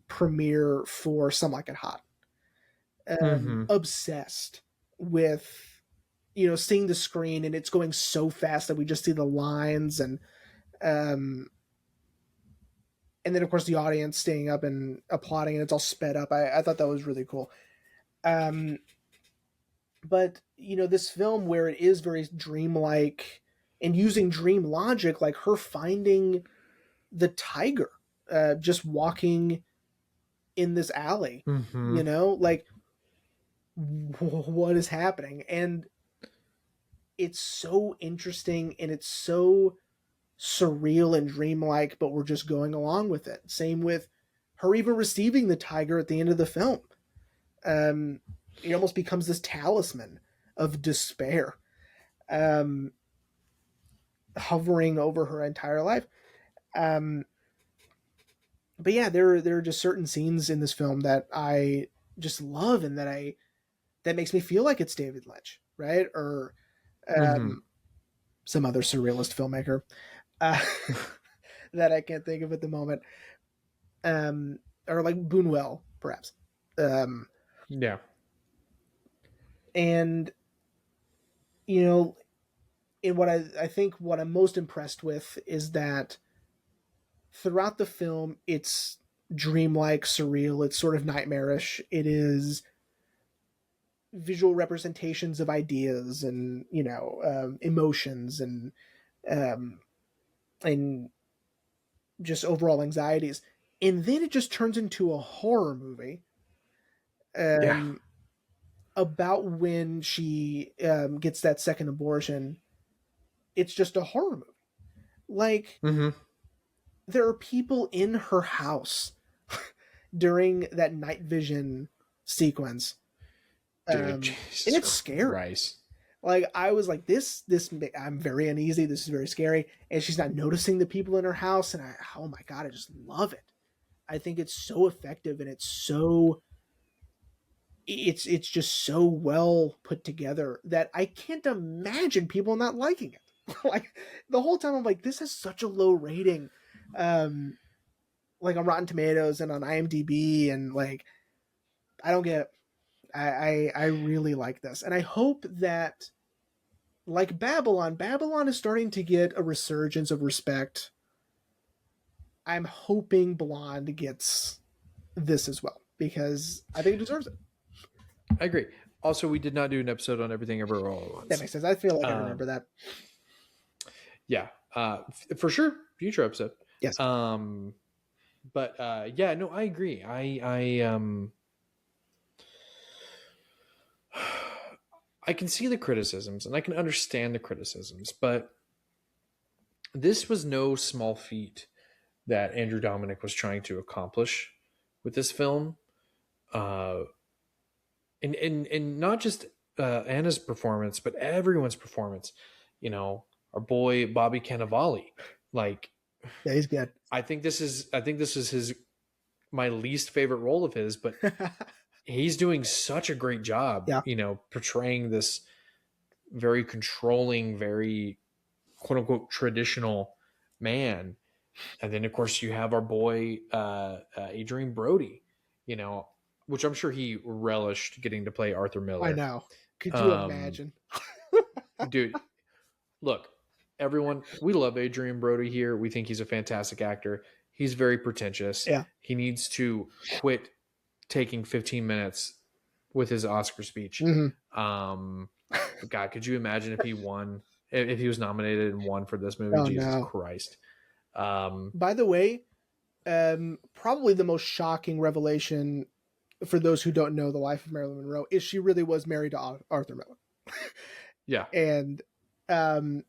S2: premiere for Some Like It Hot. Obsessed with, you know, seeing the screen, and it's going so fast that we just see the lines, and then, of course, the audience staying up and applauding, and it's all sped up. I thought that was really cool. But, you know, this film, where it is very dreamlike and using dream logic, like her finding the tiger just walking in this alley, you know, like, what is happening? And it's so interesting, and it's so surreal and dreamlike, but we're just going along with it. Same with her even receiving the tiger at the end of the film. It almost becomes this talisman of despair, hovering over her entire life. But yeah, there are just certain scenes in this film that I just love, and that makes me feel like it's David Lynch, right? Or some other surrealist filmmaker that I can't think of at the moment. Or like Buñuel, perhaps.
S1: Yeah.
S2: And, you know, in what I think what I'm most impressed with is that throughout the film, it's dreamlike, surreal. It's sort of nightmarish. It is visual representations of ideas and emotions um, and just overall anxieties. And then it just turns into a horror movie
S1: Yeah.
S2: about when she gets that second abortion. It's just a horror movie. Like, there are people in her house during that night vision sequence.
S1: Dude,
S2: And
S1: Jesus
S2: it's scary.
S1: Christ.
S2: Like, I was like, this, I'm very uneasy. This is very scary. And she's not noticing the people in her house. And oh my God, I just love it. I think it's so effective, and it's just so well put together that I can't imagine people not liking it. Like, the whole time I'm like, this has such a low rating. Like on Rotten Tomatoes and on IMDb, and like, I don't get it. I really like this, and I hope that, like Babylon is starting to get a resurgence of respect. I'm hoping Blonde gets this as well, because I think it deserves it.
S1: I agree. Also, we did not do an episode on Everything Everywhere All at Once.
S2: That makes sense. I feel like I remember that.
S1: Yeah, for sure. Future episode.
S2: Yes.
S1: But yeah, no, I agree. I can see the criticisms and I can understand the criticisms, but this was no small feat that Andrew Dominik was trying to accomplish with this film. And not just Anna's performance, but everyone's performance. You know, our boy Bobby Cannavale, like,
S2: yeah, he's good.
S1: I think this is my least favorite role of his, but he's doing such a great job,
S2: yeah.
S1: Portraying this very controlling, very quote unquote traditional man. And then of course you have our boy Adrian Brody, which I'm sure he relished getting to play Arthur Miller.
S2: I know. Could you imagine?
S1: Dude, look, everyone, we love Adrian Brody here. We think he's a fantastic actor. He's very pretentious.
S2: Yeah.
S1: He needs to quit taking 15 minutes with his Oscar speech. But God, could you imagine if he won, if he was nominated and won for this movie?
S2: Oh,
S1: Jesus
S2: no.
S1: Christ.
S2: By the way, probably the most shocking revelation for those who don't know the life of Marilyn Monroe is she really was married to Arthur Miller.
S1: Yeah.
S2: And I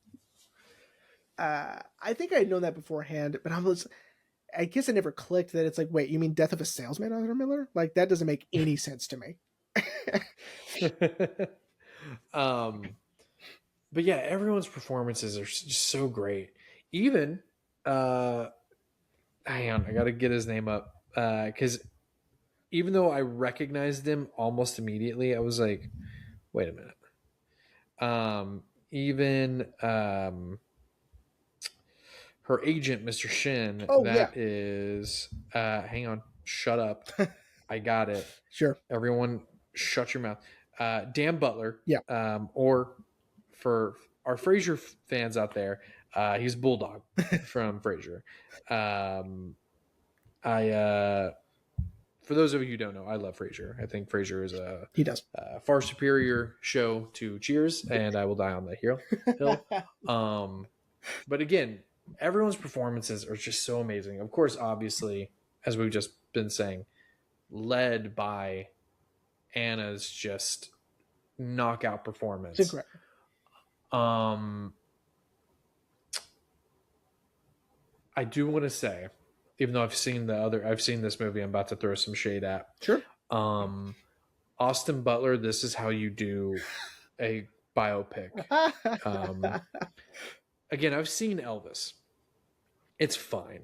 S2: think I had known that beforehand, but I guess I never clicked that it's like, wait, you mean Death of a Salesman, Arthur Miller? Like, that doesn't make any sense to me.
S1: But yeah, everyone's performances are just so great. Even hang on, I gotta get his name up, because even though I recognized him almost immediately, I was like, wait a minute. Even her agent, Mr. Shin, is hang on, shut up. I got it.
S2: Sure.
S1: Everyone shut your mouth. Dan Butler.
S2: Yeah.
S1: Or for our Frasier fans out there, he's Bulldog from Frasier. For those of you who don't know, I love Frasier. I think Frasier is a far superior show to Cheers, and I will die on that hill. But again, everyone's performances are just so amazing. Of course, obviously, as we've just been saying, led by Anna's just knockout performance.
S2: It's incredible.
S1: I do want to say, even though I've seen this movie, I'm about to throw some shade at.
S2: Sure.
S1: Austin Butler, this is how you do a biopic. Again, I've seen Elvis. It's fine.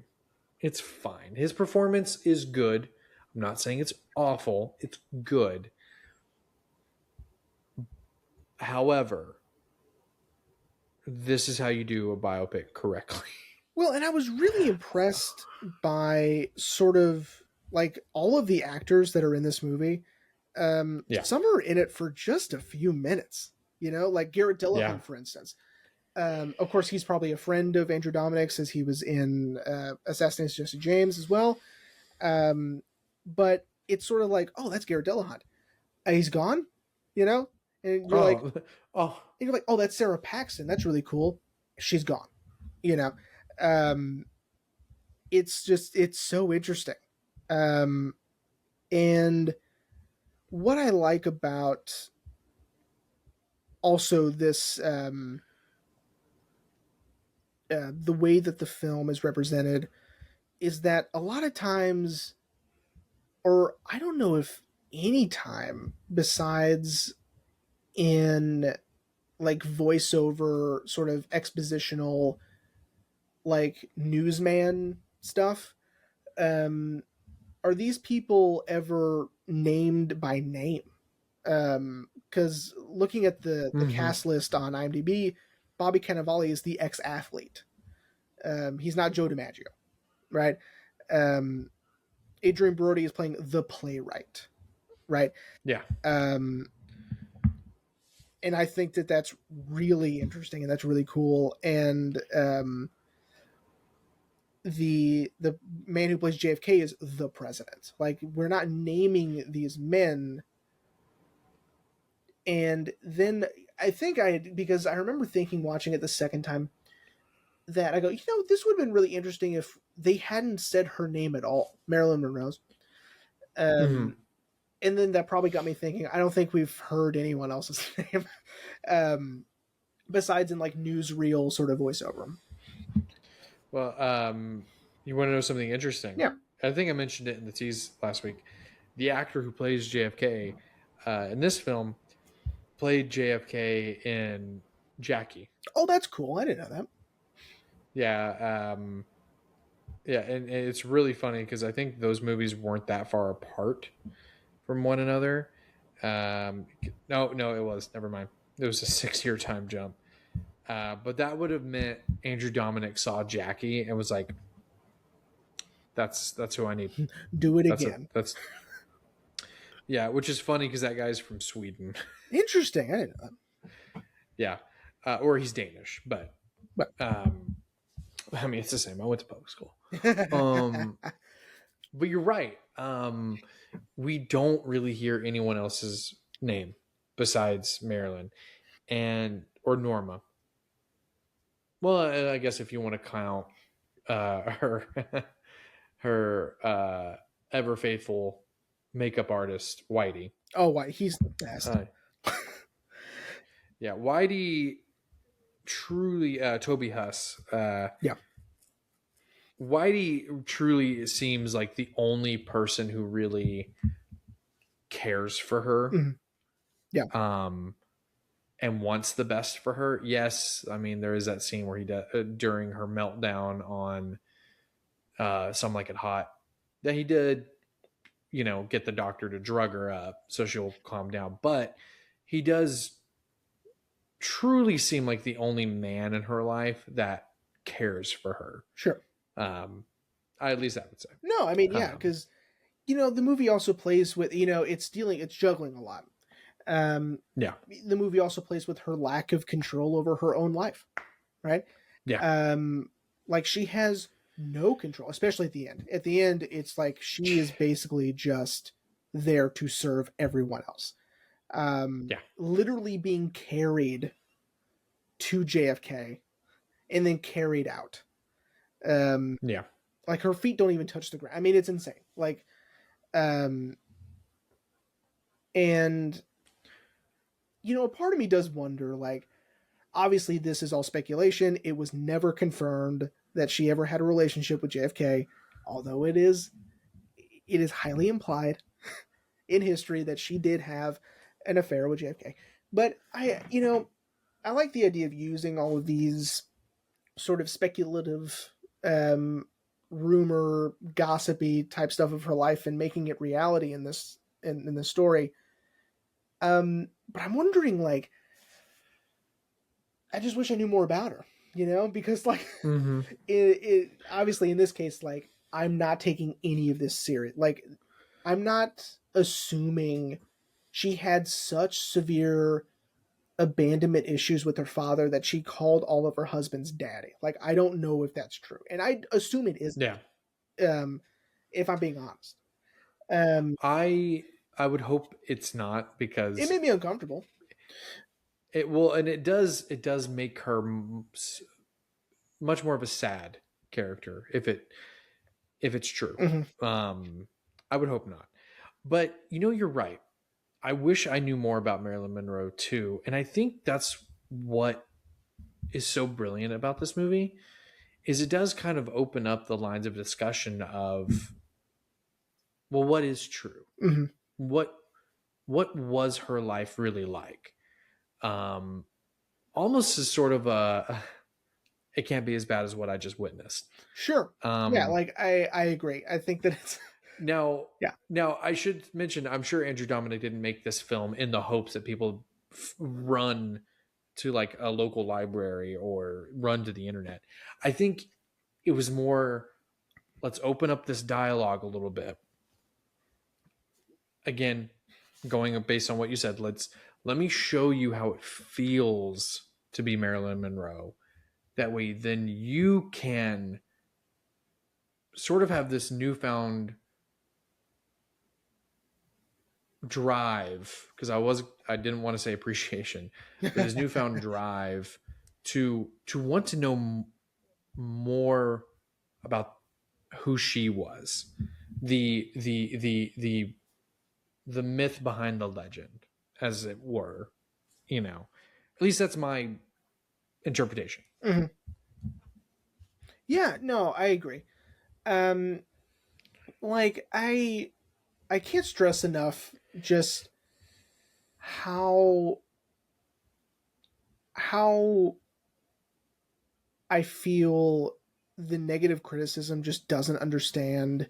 S1: It's fine. His performance is good. I'm not saying it's awful. It's good. However, this is how you do a biopic correctly.
S2: Well, and I was really impressed by sort of like all of the actors that are in this movie. Some are in it for just a few minutes, like Garrett Dillahunt, for instance. Of course, he's probably a friend of Andrew Dominik's, as he was in Assassination Jesse James as well. But it's sort of like, oh, that's Garrett Dillahunt. He's gone, you know? And you're like, oh, that's Sarah Paxton. That's really cool. She's gone, you know? It's so interesting. And what I like about also this, the way that the film is represented is that a lot of times, or I don't know if any time besides in like voiceover sort of expositional like newsman stuff, are these people ever named by name? Because looking at the cast list on IMDb, Bobby Cannavale is the ex-athlete. He's not Joe DiMaggio, right? Adrian Brody is playing the playwright, right?
S1: Yeah.
S2: And I think that that's really interesting and that's really cool. And the man who plays JFK is the president. Like, we're not naming these men. And then because I remember thinking, watching it the second time, that I go, this would have been really interesting if they hadn't said her name at all, Marilyn Monroe's. And then that probably got me thinking, I don't think we've heard anyone else's name besides in like newsreel sort of voiceover.
S1: Well, you want to know something interesting?
S2: Yeah.
S1: I think I mentioned it in the tease last week. The actor who plays JFK in this film played JFK in Jackie.
S2: Oh, that's cool. I didn't know that.
S1: Yeah. Yeah, and it's really funny because I think those movies weren't that far apart from one another. No, it was. Never mind. It was a 6-year time jump. But that would have meant Andrew Dominik saw Jackie and was like, "That's who I need.
S2: Do it again."
S1: Yeah, which is funny because that guy's from Sweden.
S2: Interesting. I didn't know that.
S1: Yeah, or he's Danish, but I mean, it's the same. I went to public school. But you're right. We don't really hear anyone else's name besides Marilyn or Norma. Well, I guess if you want to count her ever faithful makeup artist, Whitey.
S2: Oh, Whitey. He's the best.
S1: Yeah, Whitey truly, Toby Huss.
S2: Yeah.
S1: Whitey truly seems like the only person who really cares for her.
S2: Mm-hmm. Yeah.
S1: And wants the best for her. Yes. I mean, there is that scene where he during her meltdown on Some Like It Hot, that he did, get the doctor to drug her up so she'll calm down. But he does truly seem like the only man in her life that cares for her.
S2: Sure.
S1: At least I would say.
S2: No, I mean, yeah, because, the movie also plays with, it's juggling a lot.
S1: Yeah.
S2: The movie also plays with her lack of control over her own life, right?
S1: Yeah.
S2: Like, she has no control, especially at the end. At the end, it's like she is basically just there to serve everyone else. Literally being carried to JFK and then carried out.
S1: Yeah.
S2: Like, her feet don't even touch the ground. I mean, it's insane. Like, and a part of me does wonder, like, obviously this is all speculation. It was never confirmed that she ever had a relationship with JFK, although it is highly implied in history that she did have an affair with JFK. But I like the idea of using all of these sort of speculative, rumor, gossipy type stuff of her life and making it reality in this story. But I'm wondering, like, I just wish I knew more about her, because like, it obviously in this case, like, I'm not taking any of this serious. Like, I'm not assuming she had such severe abandonment issues with her father that she called all of her husband's daddy. Like, I don't know if that's true, and I assume it isn't.
S1: Yeah.
S2: If I'm being honest,
S1: I would hope it's not, because
S2: it made me uncomfortable.
S1: It will, and it does make her much more of a sad character if it's true.
S2: Mm-hmm.
S1: I would hope not, but you're right. I wish I knew more about Marilyn Monroe too, and I think that's what is so brilliant about this movie, is it does kind of open up the lines of discussion of, well, what is true?
S2: Mm-hmm.
S1: What was her life really like? Almost as sort of a, it can't be as bad as what I just witnessed.
S2: Sure. Yeah, like I agree. I think that it's
S1: now.
S2: Yeah.
S1: Now I should mention, I'm sure Andrew Dominik didn't make this film in the hopes that people run to like a local library or run to the internet. I think it was more, let's open up this dialogue a little bit. Again, going based on what you said, let me show you how it feels to be Marilyn Monroe. That way, then you can sort of have this newfound drive, because I didn't want to say appreciation, but this newfound drive to want to know more about who she was, the myth behind the legend, as it were. At least that's my interpretation.
S2: Mm-hmm. Yeah, no, I agree. Like I can't stress enough just how I feel the negative criticism just doesn't understand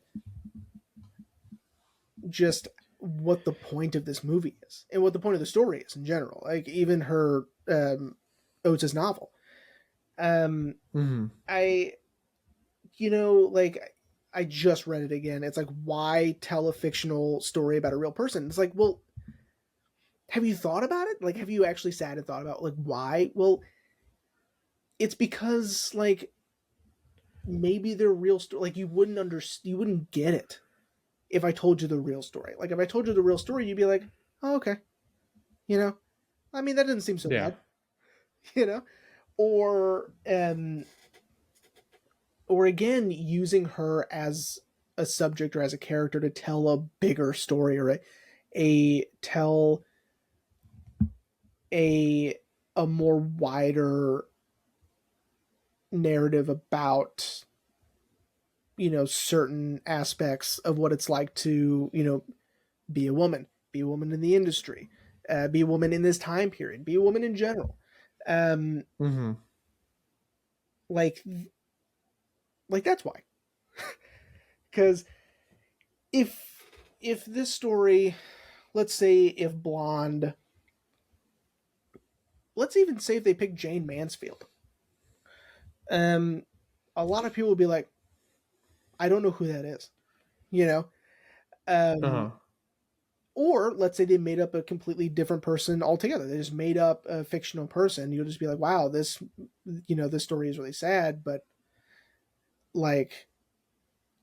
S2: just what the point of this movie is and what the point of the story is in general. Like even her Oates' novel.
S1: Mm-hmm.
S2: Like I just read it again. It's like, why tell a fictional story about a real person? It's like, well, have you thought about it? Like, have you actually sat and thought about like why? Well, it's because like maybe their real story, like you wouldn't get it if I told you the real story. Like if I told you the real story, you'd be like, oh, okay, I mean that didn't seem so
S1: Yeah.
S2: bad, or again using her as a subject or as a character to tell a bigger story, or tell a more wider narrative about certain aspects of what it's like to be a woman in the industry, be a woman in this time period, be a woman in general.
S1: Mm-hmm.
S2: Like that's why. Because if this story, let's say if Blonde, let's even say if they pick Jane Mansfield, a lot of people would be like, I don't know who that is,
S1: Uh-huh.
S2: Or let's say they made up a completely different person altogether. They just made up a fictional person. You'll just be like, wow, this story is really sad, but like,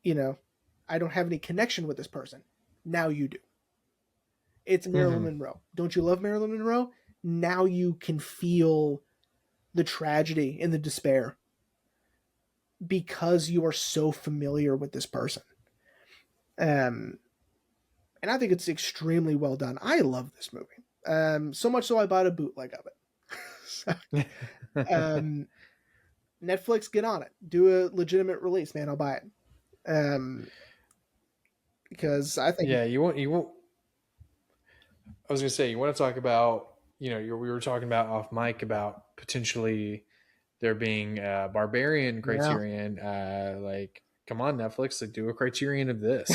S2: I don't have any connection with this person. Now you do. It's Marilyn Monroe. Don't you love Marilyn Monroe? Now you can feel the tragedy and the despair because you are so familiar with this person. And I think it's extremely well done. I love this movie. So much so I bought a bootleg of it. So, Netflix, get on it. Do a legitimate release, man. I'll buy it. Because I think
S1: you won't. I was gonna say, you want to talk about, we were talking about off mic about potentially there being a Barbarian Criterion. Yeah. Like, come on, Netflix, like, do a Criterion of this.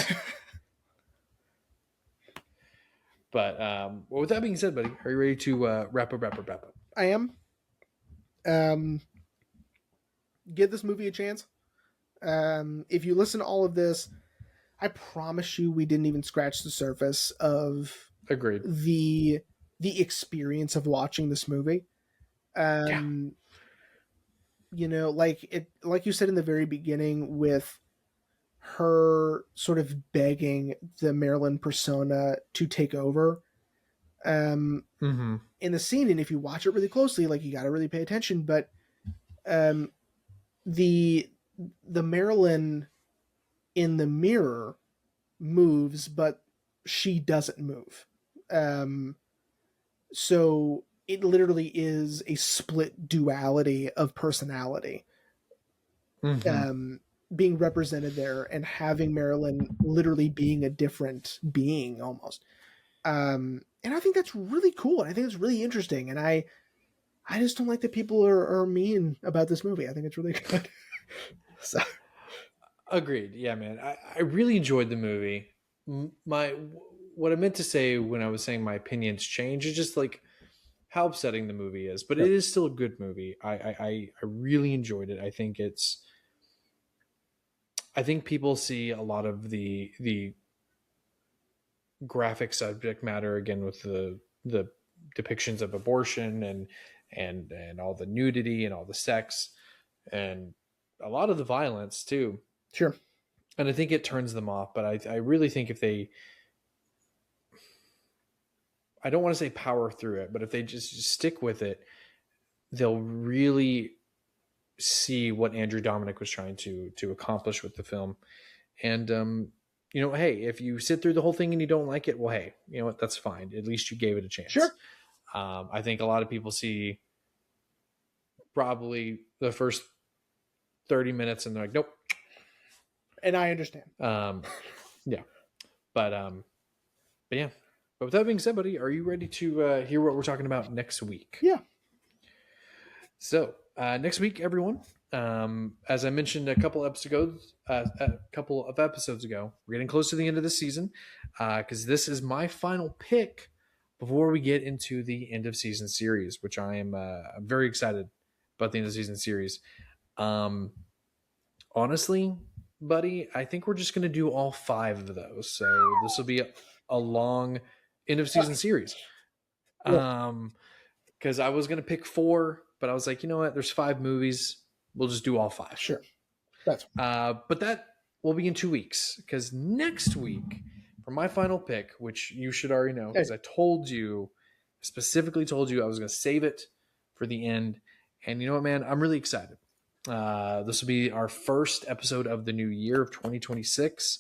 S1: But well, with that being said, buddy, are you ready to wrap up?
S2: I am. Give this movie a chance. If you listen to all of this, I promise you we didn't even scratch the surface of
S1: Agreed.
S2: the the experience of watching this movie. You know, like you said in the very beginning, with her sort of begging the Marilyn persona to take over. In the scene, and if you watch it really closely, like, you got to really pay attention, but the Marilyn in the mirror moves, but she doesn't move. So it literally is a split duality of personality being represented there, and having Marilyn literally being a different being almost. And I think that's really cool. And I think it's really interesting. And I just don't like that people are mean about this movie. I think it's really good. So.
S1: Agreed. Yeah, man. I really enjoyed the movie. What I meant to say when I was saying my opinions change is just like how upsetting the movie is, but it is still a good movie. I really enjoyed it. I think people see a lot of the graphic subject matter, again, with the depictions of abortion and all the nudity and all the sex and a lot of the violence too.
S2: Sure.
S1: And I think it turns them off, but I really think if they, I don't want to say power through it, but if they just stick with it, they'll really see what Andrew Dominik was trying to accomplish with the film. And, you know, hey, if you sit through the whole thing and you don't like it, well, hey, you know what? That's fine. At least you gave it a chance.
S2: Sure.
S1: I think a lot of people see probably the first 30 minutes and they're like, nope.
S2: And I understand.
S1: Yeah. But yeah. But with that being said, buddy, are you ready to hear what we're talking about next week?
S2: Yeah.
S1: So next week, everyone, as I mentioned a couple of episodes ago, we're getting close to the end of the season because this is my final pick before we get into the end of season series, which I am I'm very excited about the end of season series. Honestly, buddy, I think we're just going to do all 5 of those. So this will be a long end of season series. Because I was going to pick 4, but I was like, you know what? There's 5 movies. We'll just do all 5.
S2: Sure. That's
S1: but that will be in 2 weeks, because next week for my final pick, which you should already know, because I specifically told you I was going to save it for the end. And you know what, man? I'm really excited. This will be our first episode of the new year of 2026.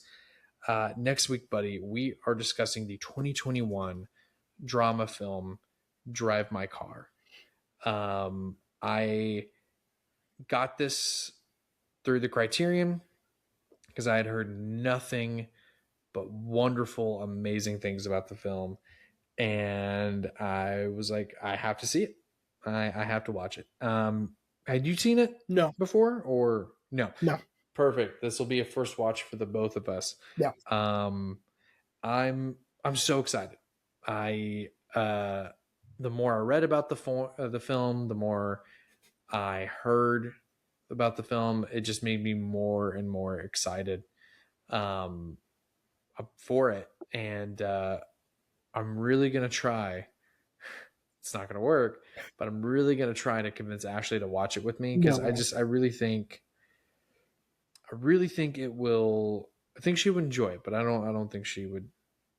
S1: Next week, buddy, we are discussing the 2021 drama film Drive My Car. I got this through the Criterion because I had heard nothing but wonderful, amazing things about the film. And I was like, I have to see it. I have to watch it. Had you seen it before or no?
S2: No.
S1: Perfect. This will be a first watch for the both of us.
S2: Yeah.
S1: I'm so excited. The more I read about the film, the more I heard about the film, it just made me more and more excited for it. And I'm really going to try. It's not going to work, but I'm really going to try to convince Ashley to watch it with me, because I really think it will. I think she would enjoy it, but I don't think she would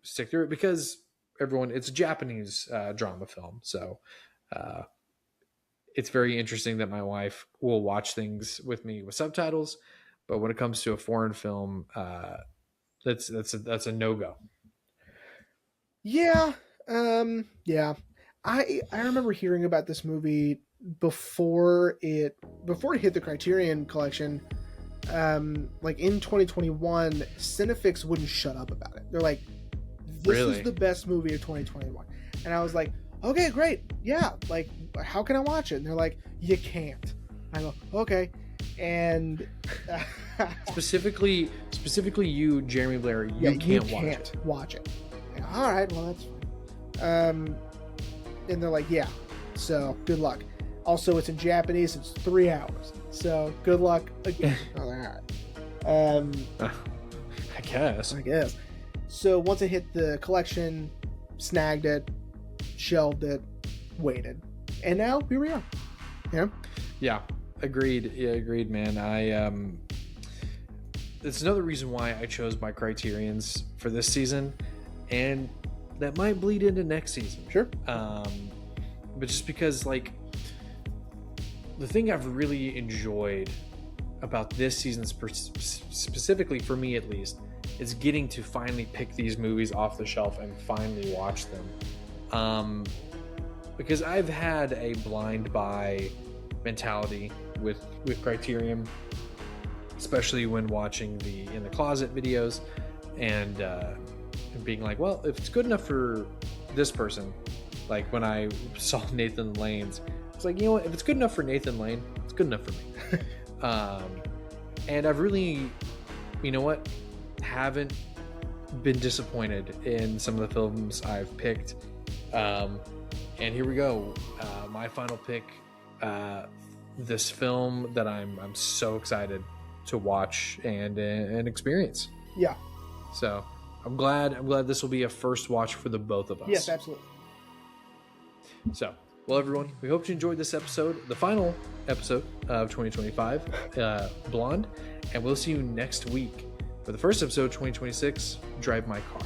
S1: stick through it, because it's a Japanese drama film. So it's very interesting that my wife will watch things with me with subtitles, but when it comes to a foreign film, that's a no-go.
S2: Yeah. Yeah. I remember hearing about this movie before it hit the Criterion Collection. Like in 2021, Cinefix wouldn't shut up about it. They're like, this is the best movie of 2021. And I was like, okay, great. Yeah. Like, how can I watch it? And they're like, you can't. I go, okay. And
S1: specifically you, Jeremy Blair, you can't
S2: watch it. And, all right, well, that's fine. And they're like, yeah, so good luck. Also, it's in Japanese. It's 3 hours. So good luck again. All right.
S1: I guess.
S2: So once it hit the collection, snagged it, shelved it, waited, and now here we are.
S1: Yeah, agreed. Yeah, agreed, man. That's another reason why I chose my criterions for this season, and that might bleed into next season.
S2: Sure.
S1: But just because, like, the thing I've really enjoyed about this season, specifically for me at least, is getting to finally pick these movies off the shelf and finally watch them. Because I've had a blind buy mentality with Criterion, especially when watching the In the Closet videos and being like, well, if it's good enough for this person, like when I saw Nathan Lane's, I was like, you know what, if it's good enough for Nathan Lane, it's good enough for me. And I've really, you know what, haven't been disappointed in some of the films I've picked. And here we go. My final pick, this film that I'm so excited to watch and experience.
S2: Yeah.
S1: So I'm glad this will be a first watch for the both of us.
S2: Yes, absolutely.
S1: So, well, everyone, we hope you enjoyed this episode, the final episode of 2025, Blonde, and we'll see you next week for the first episode of 2026, Drive My Car.